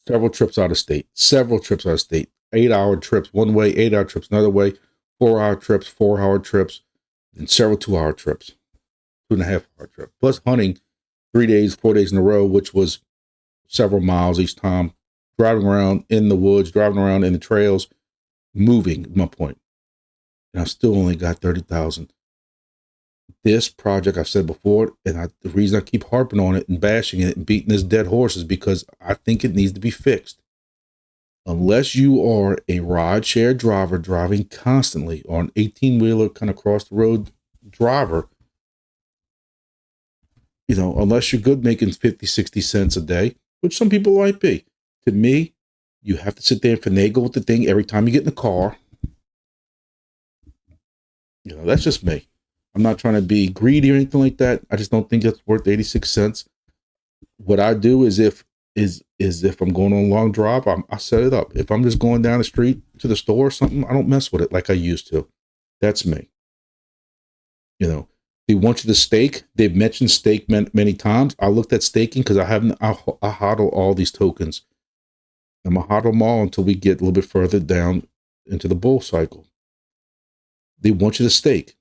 Several trips out of state. 8-hour trips one way, 8-hour trips another way, 4-hour trips, 4-hour trips, and several 2-hour trips, 2.5-hour trips. Plus hunting 4 days in a row, which was several miles each time, driving around in the woods, driving around in the trails, moving, my point. And I still only got 30,000. This project, I've said before, and the reason I keep harping on it and bashing it and beating this dead horse is because I think it needs to be fixed. Unless you are a ride share driver driving constantly, or an 18-wheeler kind of cross the road driver, unless you're good making 50, 60 cents a day, which some people might be. To me, you have to sit there and finagle with the thing every time you get in the car. That's just me. I'm not trying to be greedy or anything like that. I just don't think that's worth 86 cents. What I do is if I'm going on a long drive, I set it up. If I'm just going down the street to the store or something, I don't mess with it like I used to. That's me. They want you to stake. They've mentioned stake many times. I looked at staking because I hodl all these tokens. I'm going to hodl them all until we get a little bit further down into the bull cycle. They want you to stake.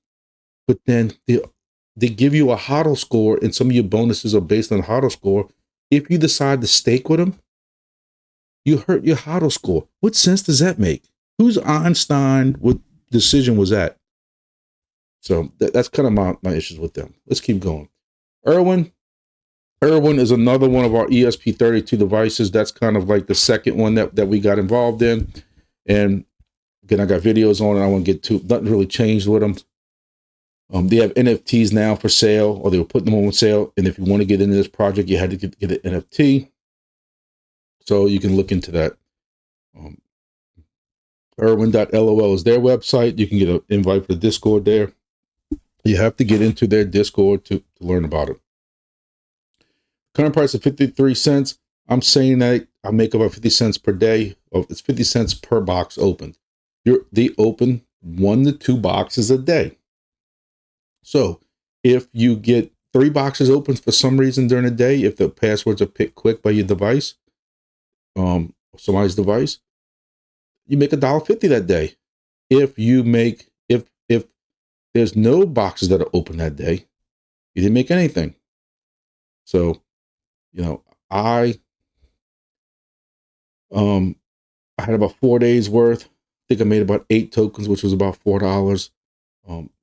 But then they give you a hodl score, and some of your bonuses are based on hodl score. If you decide to stake with them, you hurt your hodl score. What sense does that make? Whose Einstein decision was that? So that's kind of my issues with them. Let's keep going. ERWIN is another one of our ESP32 devices. That's kind of like the second one that we got involved in. And again, I got videos on it. I won't get to, nothing really changed with them. They have NFTs now for sale, or they were putting them on sale. And if you want to get into this project, you had to get an NFT. So you can look into that. ERWIN.lol is their website. You can get an invite for the Discord there. You have to get into their Discord to learn about it. Current price of 53 cents. I'm saying that I make about 50 cents per day. It's 50 cents per box opened. They open 1 to 2 boxes a day. So if you get 3 boxes open for some reason during the day, if the passwords are picked quick by your device, somebody's device, you make $1.50 that day. If there's no boxes that are open that day, you didn't make anything. So, I had about 4 days worth. I think I made about 8 tokens, which was about $4.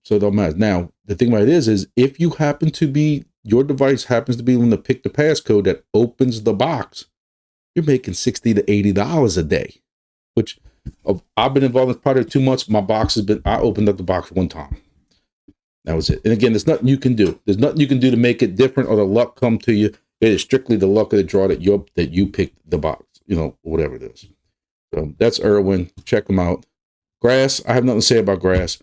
So it don't matter. Now, the thing about it is if you happen to be, your device happens to be one to pick the passcode that opens the box, you're making $60 to $80 a day, which I've been involved in this project 2 months. My box has been, I opened up the box 1 time. That was it. And again, there's nothing you can do. There's nothing you can do to make it different or the luck come to you. It is strictly the luck of the draw that you picked the box, whatever it is. So that's ERWIN. Check them out. Grass, I have nothing to say about Grass.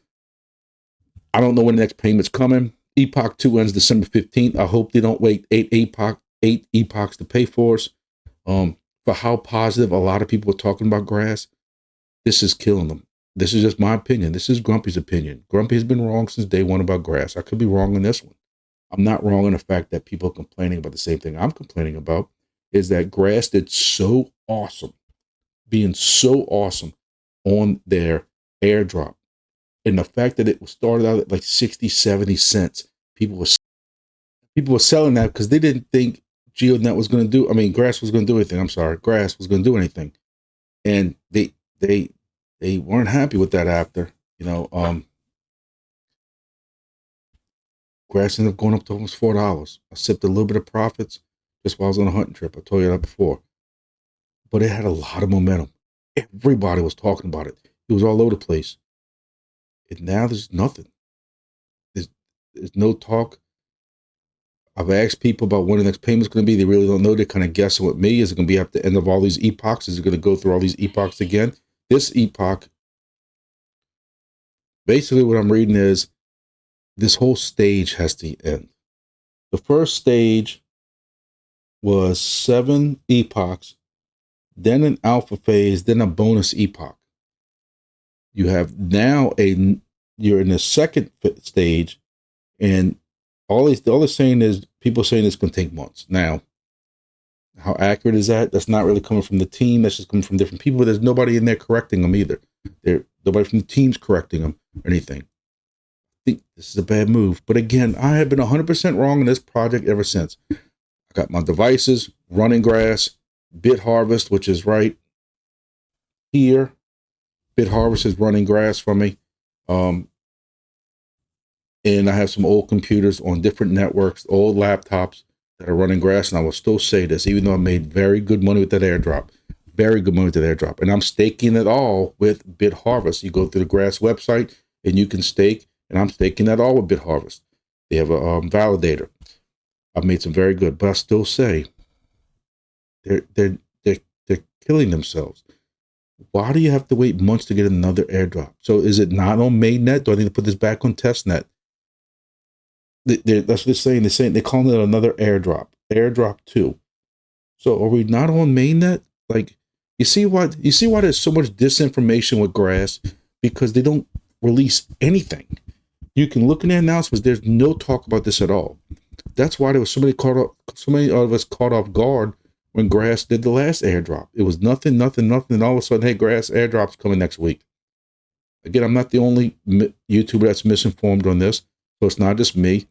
I don't know when the next payment's coming. Epoch 2 ends December 15th. I hope they don't wait 8 epochs to pay for us. For how positive a lot of people are talking about Grass, this is killing them. This is just my opinion. This is Grumpy's opinion. Grumpy has been wrong since day one about Grass. I could be wrong on this one. I'm not wrong in the fact that people are complaining about the same thing I'm complaining about, is that Grass did so awesome, being so awesome on their airdrop. And the fact that it started out at like 60, 70 cents, people were selling that because they didn't think GeoDNet was going to do, Grass was going to do anything. I'm sorry, Grass was going to do anything. And they weren't happy with that after, Grass ended up going up to almost $4. I sipped a little bit of profits just while I was on a hunting trip. I told you that before. But it had a lot of momentum. Everybody was talking about it. It was all over the place. And now there's nothing. There's no talk. I've asked people about when the next payment's going to be. They really don't know. They're kind of guessing with me. Is it going to be at the end of all these epochs? Is it going to go through all these epochs again? This epoch, basically what I'm reading is this whole stage has to end. The first stage was 7 epochs, then an alpha phase, then a bonus epoch. You have now you're in the second stage, and all they're saying is people saying it's going to take months. Now, how accurate is that? That's not really coming from the team. That's just coming from different people. There's nobody in there correcting them either. Nobody from the team's correcting them or anything. I think this is a bad move. But again, I have been 100% wrong in this project ever since. I got my devices running Grass, BitHarvest, which is right here. BitHarvest is running Grass for me. And I have some old computers on different networks, old laptops that are running Grass. And I will still say this, even though I made very good money with that airdrop, very good money with that airdrop. And I'm staking it all with BitHarvest. You go to the Grass website and you can stake, and I'm staking that all with BitHarvest. They have a validator. I've made some very good, but I still say they're killing themselves. Why do you have to wait months to get another airdrop? So is it not on mainnet? Do I need to put this back on testnet? That's what they're saying. They're calling it another airdrop, airdrop 2. So are we not on mainnet? Like, you see why there's so much disinformation with Grass? Because they don't release anything. You can look in the announcements. There's no talk about this at all. That's why there was so many of us caught off guard when Grass did the last airdrop. It was nothing. And all of a sudden, hey, Grass airdrop's coming next week. Again, I'm not the only YouTuber that's misinformed on this. So it's not just me.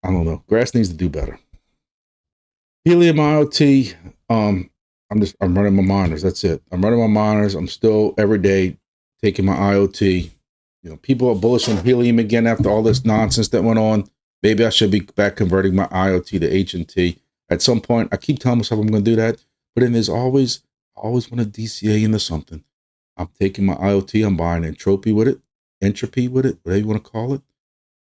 I don't know. Grass needs to do better. Helium IOT. I'm running my miners. That's it. I'm running my miners. I'm still every day taking my IoT. People are bullish on Helium again after all this nonsense that went on. Maybe I should be back converting my IoT to H&T. At some point, I keep telling myself I'm going to do that. But then there's always want to DCA into something. I'm taking my IoT. I'm buying Entropy with it, whatever you want to call it.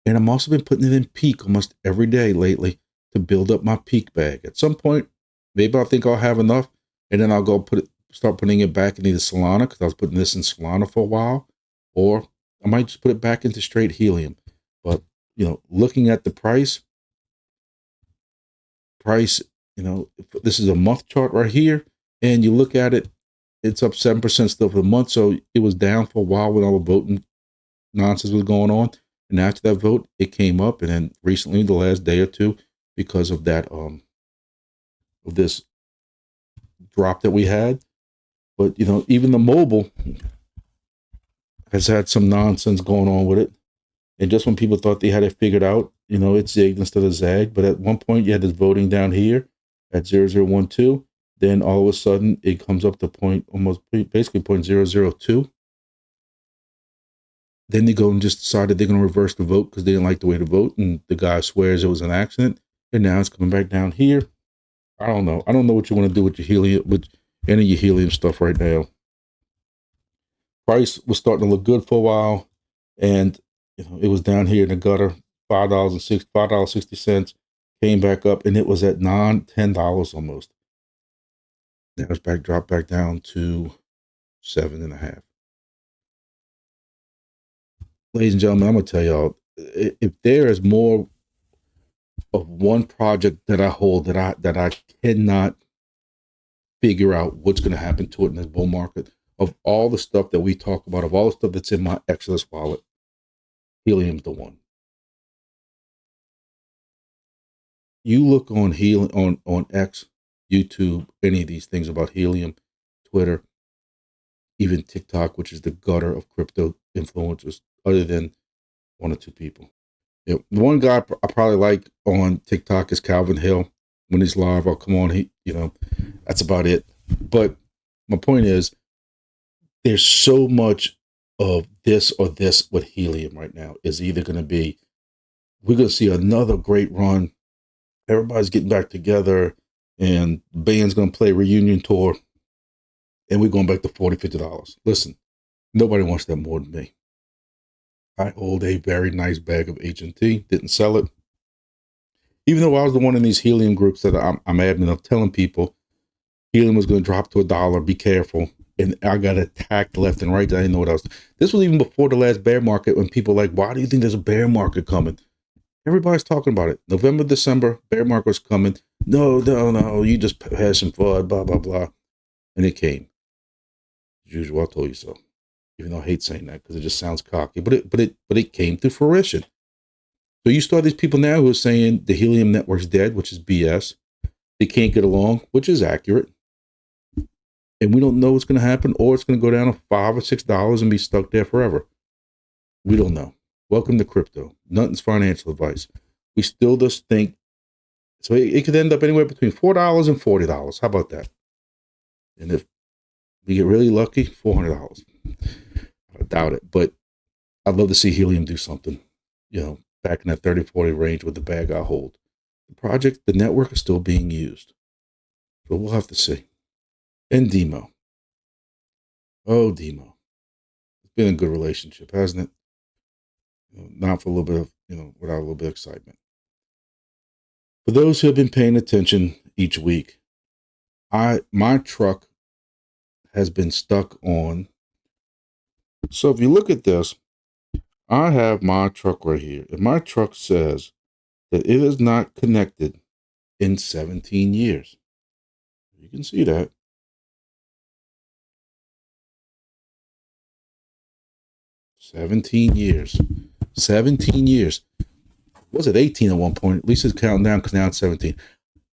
And I'm also been putting it in PEAQ almost every day lately to build up my PEAQ bag. At some point, maybe I think I'll have enough, and then I'll go start putting it back in either Solana, because I was putting this in Solana for a while, or I might just put it back into straight Helium. But looking at the price, price, this is a month chart right here, and you look at it, it's up 7% still for the month. So it was down for a while when all the voting nonsense was going on. And after that vote, it came up. And then recently, the last day or two, because of that, of this drop that we had. But, even the mobile has had some nonsense going on with it. And just when people thought they had it figured out, it zigged instead of zagged. But at one point, you had this voting down here at 0012. Then all of a sudden, it comes up to basically 0.002. Then they go and just decided they're going to reverse the vote because they didn't like the way to vote. And the guy swears it was an accident. And now it's coming back down here. I don't know. I don't know what you want to do with your helium, with any of your helium stuff right now. Price was starting to look good for a while. And it was down here in the gutter, $5.60, came back up, and it was at $10 almost. Now it's dropped back down to 7.5. Ladies and gentlemen, I'm gonna tell y'all, if there is more of one project that I hold that I cannot figure out what's gonna happen to it in this bull market, of all the stuff that we talk about, of all the stuff that's in my Exodus wallet, helium's the one. You look on on X, YouTube, any of these things about helium, Twitter, even TikTok, which is the gutter of crypto influencers, other than one or two people. One guy I probably like on TikTok is Calvin Hill. When he's live, I'll come on. That's about it. But my point is, there's so much of this or this with helium right now. Is either going to be, we're going to see another great run. Everybody's getting back together, and the band's going to play a reunion tour, and we're going back to $40, $50. Listen, nobody wants that more than me. I hold a very nice bag of HNT, didn't sell it. Even though I was the one in these helium groups that I'm admin of telling people helium was going to drop to $1, be careful. And I got attacked left and right. I didn't know what else. This was even before the last bear market, when people were like, why do you think there's a bear market coming? Everybody's talking about it. November, December, bear market was coming. No, you just had some fun, blah, blah, blah. And it came. As usual, I told you so. Even though I hate saying that because it just sounds cocky. But it came to fruition. So you start these people now who are saying the helium network's dead, which is BS. They can't get along, which is accurate. And we don't know what's going to happen, or it's going to go down to $5 or $6 and be stuck there forever. We don't know. Welcome to crypto. Nothing's financial advice. We still just think, so it could end up anywhere between $4 and $40. How about that? And if we get really lucky, $400. I doubt it, but I'd love to see helium do something, back in that 30, 40 range with the bag I hold. The network is still being used. So we'll have to see. And DIMO. Oh, DIMO. It's been a good relationship, hasn't it? Not for a little bit of, without a little bit of excitement. For those who have been paying attention each week, my truck has been stuck on. So if you look at this, I have my truck right here, and my truck says that it is not connected in 17 years. You can see that. $17 years. 17 years. Was it 18 at one point? At least it's counting down because now it's 17.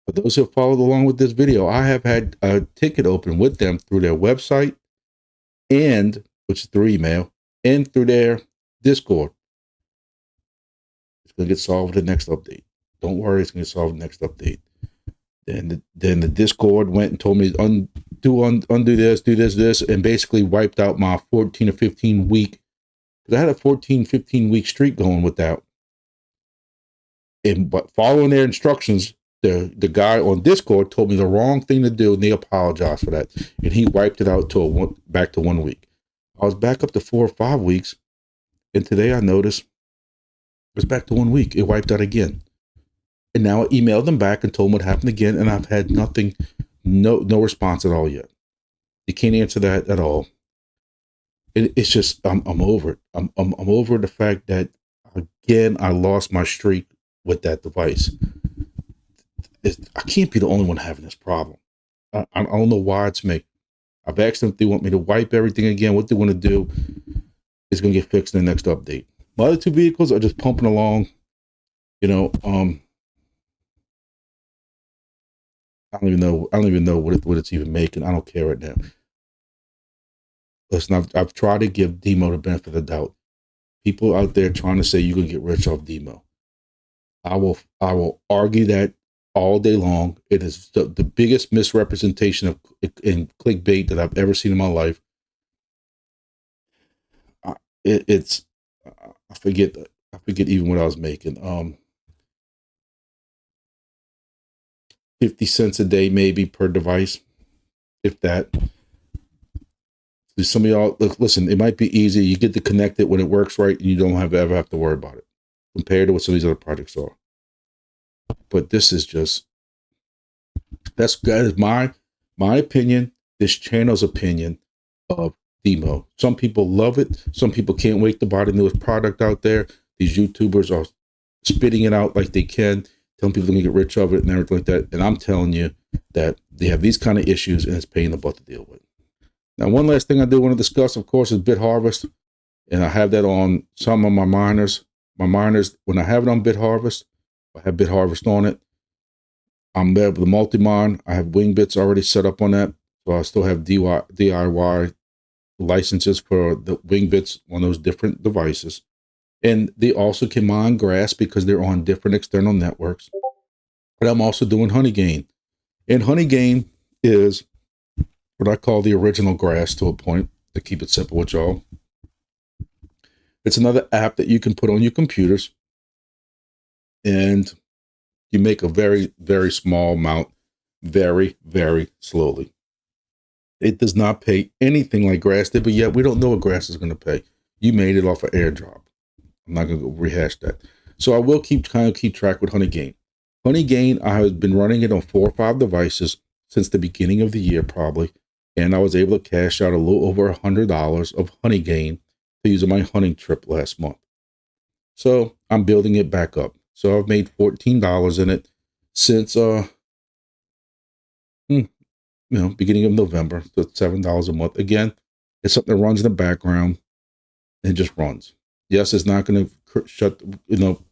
For those who have followed along with this video, I have had a ticket open with them through their website, and which is through email, and through their Discord. It's going to get solved with the next update. Don't worry, it's going to get solved with the next update. Then the Discord went and told me undo this, do this, and basically wiped out my 14 or 15 week. Because I had a 14, 15 week streak going with that. But following their instructions, the guy on Discord told me the wrong thing to do, and they apologized for that. And he wiped it out back to 1 week. I was back up to 4 or 5 weeks, and today I noticed it was back to 1 week. It wiped out again. And now I emailed them back and told them what happened again, and I've had nothing, no response at all yet. They can't answer that at all. It's just I'm over it. I'm over the fact that again I lost my streak with that device. I can't be the only one having this problem. I don't know why it's me. I've asked them if they want me to wipe everything again. What they want to do is going to get fixed in the next update. My other two vehicles are just pumping along. You know, I don't even know what it's even making. I don't care right now. Listen, I've tried to give DIMO the benefit of the doubt. People out there trying to say you can get rich off DIMO. I will argue that all day long. It is the biggest misrepresentation of in clickbait that I've ever seen in my life. I forget even what I was making. 50 cents a day maybe per device, if that. Some of y'all, listen, it might be easy. You get to connect it when it works right, and you don't ever have to worry about it compared to what some of these other projects are. But this is just, that is my opinion, this channel's opinion of DIMO. Some people love it. Some people can't wait to buy the newest product out there. These YouTubers are spitting it out like they can, telling people to get rich of it and everything like that. And I'm telling you that they have these kind of issues, and it's paying the butt to deal with. Now, one last thing I do want to discuss, of course, is BitHarvest. And I have that on some of my miners. My miners, when I have it on BitHarvest, I have BitHarvest on it. I'm able to multi-mine. I have Wingbits already set up on that. So I still have DIY licenses for the Wingbits on those different devices. And they also can mine grass because they're on different external networks. But I'm also doing Honeygain. And Honeygain is what I call the original grass to a point, to keep it simple with y'all. It's another app that you can put on your computers, and you make a very, very small amount, very, very slowly. It does not pay anything like grass did, but yet we don't know what grass is going to pay. You made it off an airdrop. I'm not going to rehash that. So I will keep track with Honeygain. Honeygain, I have been running it on 4 or 5 devices since the beginning of the year, probably. And I was able to cash out a little over $100 of Honeygain to use on my hunting trip last month. So I'm building it back up. So I've made $14 in it since beginning of November. So it's $7 a month. Again, it's something that runs in the background and just runs. Yes, it's not going to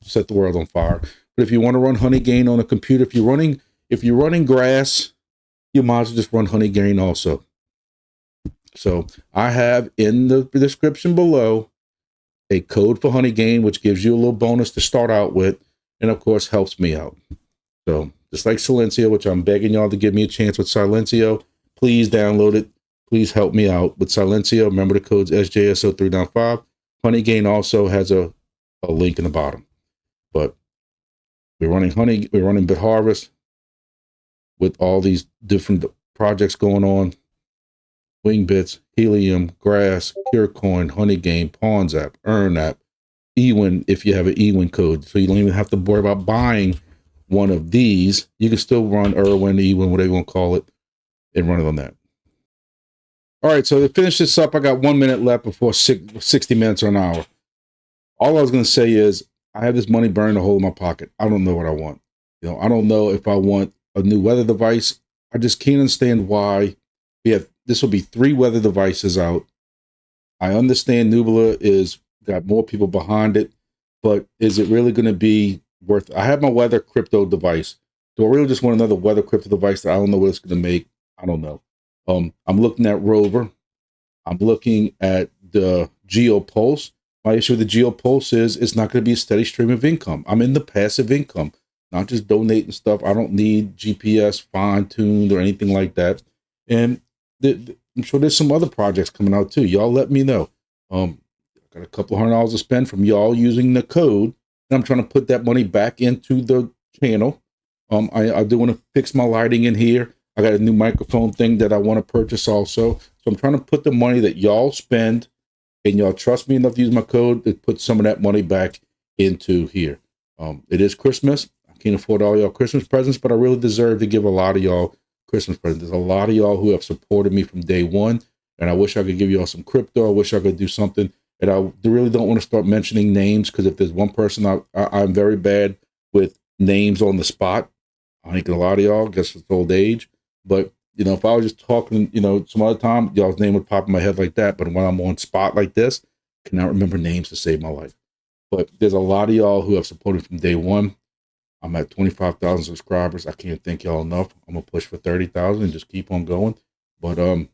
set the world on fire. But if you want to run Honeygain on a computer, if you're running grass, you might as well just run Honeygain also. So I have in the description below a code for Honeygain, which gives you a little bonus to start out with, and of course helps me out. So just like Silencio, which I'm begging y'all to give me a chance with Silencio, please download it. Please help me out with Silencio. Remember the code's SJSO395. Honeygain also has a link in the bottom. But we're running BitHarvest with all these different projects going on. Wingbits, Helium, Grass, CureCoin, Honeygain, Pawns app, Earn app, ERWIN if you have an ERWIN code. So you don't even have to worry about buying one of these. You can still run ERWIN, ERWIN, whatever you want to call it, and run it on that. All right, so to finish this up, I got 1 minute left before 60 minutes or an hour. All I was going to say is I have this money burning a hole in my pocket. I don't know what I want. I don't know if I want a new weather device. I just can't understand why this will be 3 weather devices out. I understand Nubula got more people behind it, but is it really going to be worth it? I have my weather crypto device. Do I really just want another weather crypto device that I don't know what it's going to make? I don't know. I'm looking at Rover. I'm looking at the GeoPulse. My issue with the GeoPulse is it's not going to be a steady stream of income. I'm in the passive income, not just donating stuff. I don't need GPS fine-tuned or anything like that. And I'm sure there's some other projects coming out too. Y'all let me know. I got a couple $100 to spend from y'all using the code, and I'm trying to put that money back into the channel. I do want to fix my lighting in here. I got a new microphone thing that I want to purchase also. So I'm trying to put the money that y'all spend, and y'all trust me enough to use my code to put some of that money back into here. It is Christmas. I can't afford all y'all Christmas presents, but I really deserve to give a lot of y'all Christmas presents. There's a lot of y'all who have supported me from day one, and I wish I could give y'all some crypto. I wish I could do something. And I really don't want to start mentioning names, because if there's one person, I'm very bad with names on the spot. I ain't gonna lie to y'all, guess it's old age. But, you know, if I was just talking, you know, some other time, y'all's name would pop in my head like that. But when I'm on spot like this, I cannot remember names to save my life. But there's a lot of y'all who have supported from day one. I'm at 25,000 subscribers. I can't thank y'all enough. I'm gonna push for 30,000 and just keep on going. But you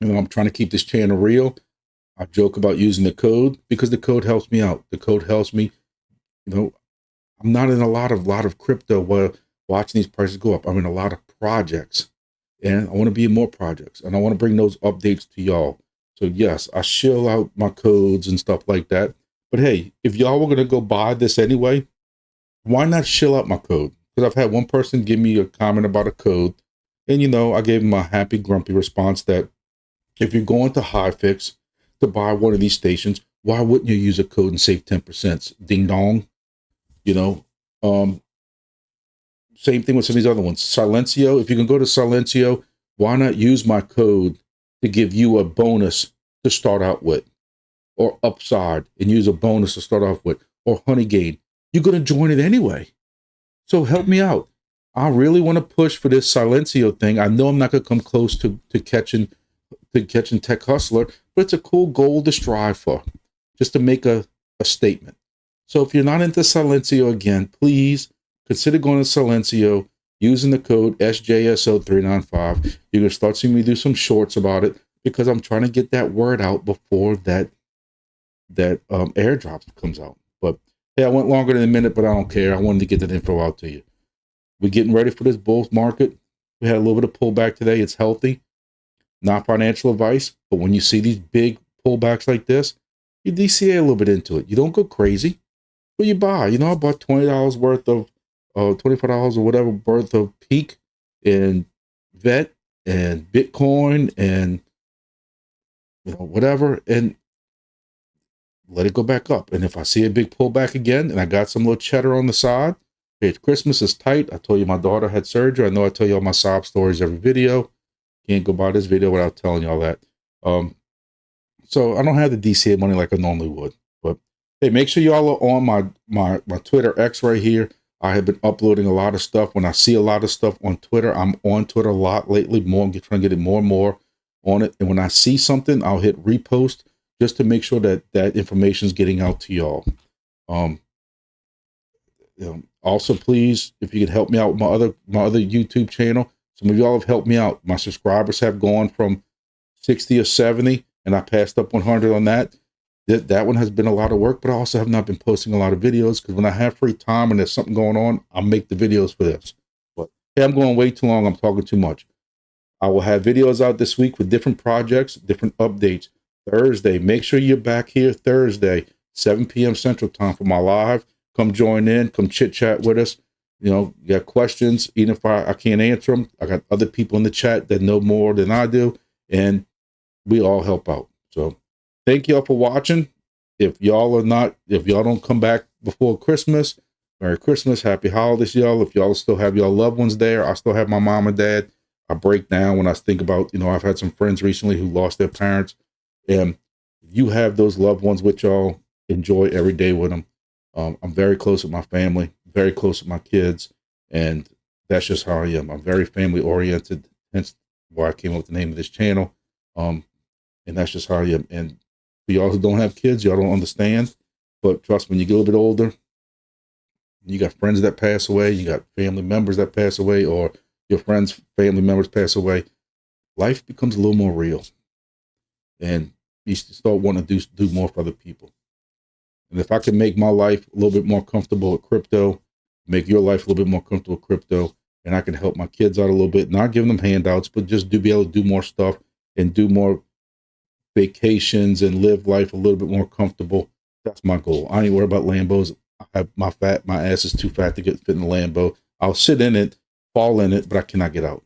know, I'm trying to keep this channel real. I joke about using the code because the code helps me out. The code helps me. You know, I'm not in a lot of crypto while watching these prices go up. I'm in a lot of projects, and I want to be in more projects, and I want to bring those updates to y'all. So yes, I shill out my codes and stuff like that. But hey, if y'all were gonna go buy this anyway, why not shill out my code? Because I've had one person give me a comment about a code, and you know, I gave him a happy, grumpy response that if you're going to HiFix to buy one of these stations, why wouldn't you use a code and save 10%? Ding dong. You know, same thing with some of these other ones. Silencio, if you can go to Silencio, why not use my code to give you a bonus to start out with? Or Upside and use a bonus to start off with? Or Honeygain. You're going to join it anyway. So help me out. I really want to push for this Silencio thing. I know I'm not going to come close to catching TechHustler, but it's a cool goal to strive for, just to make a statement. So if you're not into Silencio again, please consider going to Silencio using the code SJSO395. You're going to start seeing me do some shorts about it because I'm trying to get that word out before that airdrop comes out. But hey, I went longer than a minute, but I don't care. I wanted to get that info out to you. We're getting ready for this bull market. We had a little bit of pullback today. It's healthy. Not financial advice, but when you see these big pullbacks like this, you DCA a little bit into it. You don't go crazy, but you buy. You know, I bought $20 worth of, $25 or whatever worth of PEAQ and VET and Bitcoin and, you know, whatever, and let it go back up. And if I see a big pullback again and I got some little cheddar on the side, hey, Christmas is tight. I told you my daughter had surgery. I know I tell you all my sob stories every video. Can't go by this video without telling y'all that. So I don't have the DCA money like I normally would. But hey, make sure y'all are on my Twitter X right here. I have been uploading a lot of stuff. When I see a lot of stuff on Twitter, I'm on Twitter a lot lately. I'm trying to get it more and more on it. And when I see something, I'll hit repost just to make sure that that information is getting out to y'all. You know, also, please, if you could help me out with my other YouTube channel. Some of y'all have helped me out. My subscribers have gone from 60 or 70, and I passed up 100 on that. That one has been a lot of work, but I also have not been posting a lot of videos because when I have free time and there's something going on, I'll make the videos for this. But hey, I'm going way too long. I'm talking too much. I will have videos out this week with different projects, different updates. Thursday, make sure you're back here Thursday, 7 p.m. Central Time for my live. Come join in, come chit chat with us. You know, you got questions, even if I can't answer them. I got other people in the chat that know more than I do, and we all help out. So thank y'all for watching. If y'all don't come back before Christmas, Merry Christmas, Happy Holidays, y'all. If y'all still have y'all loved ones there, I still have my mom and dad. I break down when I think about, you know, I've had some friends recently who lost their parents, and you have those loved ones with y'all. Enjoy every day with them. I'm very close with my family, very close with my kids, and that's just how I am. I'm very family oriented, hence why I came up with the name of this channel. And that's just how I am. And for y'all who don't have kids, y'all don't understand, but trust me, when you get a little bit older, you got friends that pass away, you got family members that pass away, or your friends' family members pass away, life becomes a little more real. And you start wanting to do more for other people. And if I can make my life a little bit more comfortable with crypto, make your life a little bit more comfortable with crypto, and I can help my kids out a little bit, not giving them handouts, but just be able to do more stuff and do more vacations and live life a little bit more comfortable. That's my goal. I ain't worried about Lambos. I have my ass is too fat to fit in the Lambo. I'll sit in it, fall in it, but I cannot get out.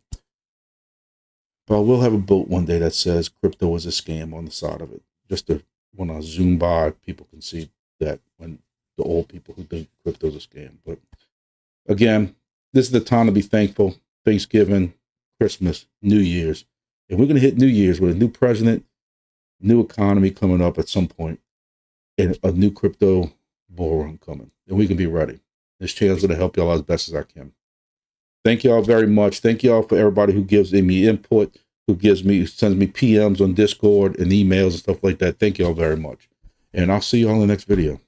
But I will have a boat one day that says crypto is a scam on the side of it. Just to, when I zoom by, people can see that, when the old people who think crypto is a scam. But again, this is the time to be thankful. Thanksgiving, Christmas, New Year's. And we're going to hit New Year's with a new president, new economy coming up at some point, and a new crypto bull run coming. And we can be ready. This channel is going to help y'all as best as I can. Thank y'all very much. Thank y'all for everybody who gives me input, sends me PMs on Discord and emails and stuff like that. Thank y'all very much. And I'll see you all in the next video.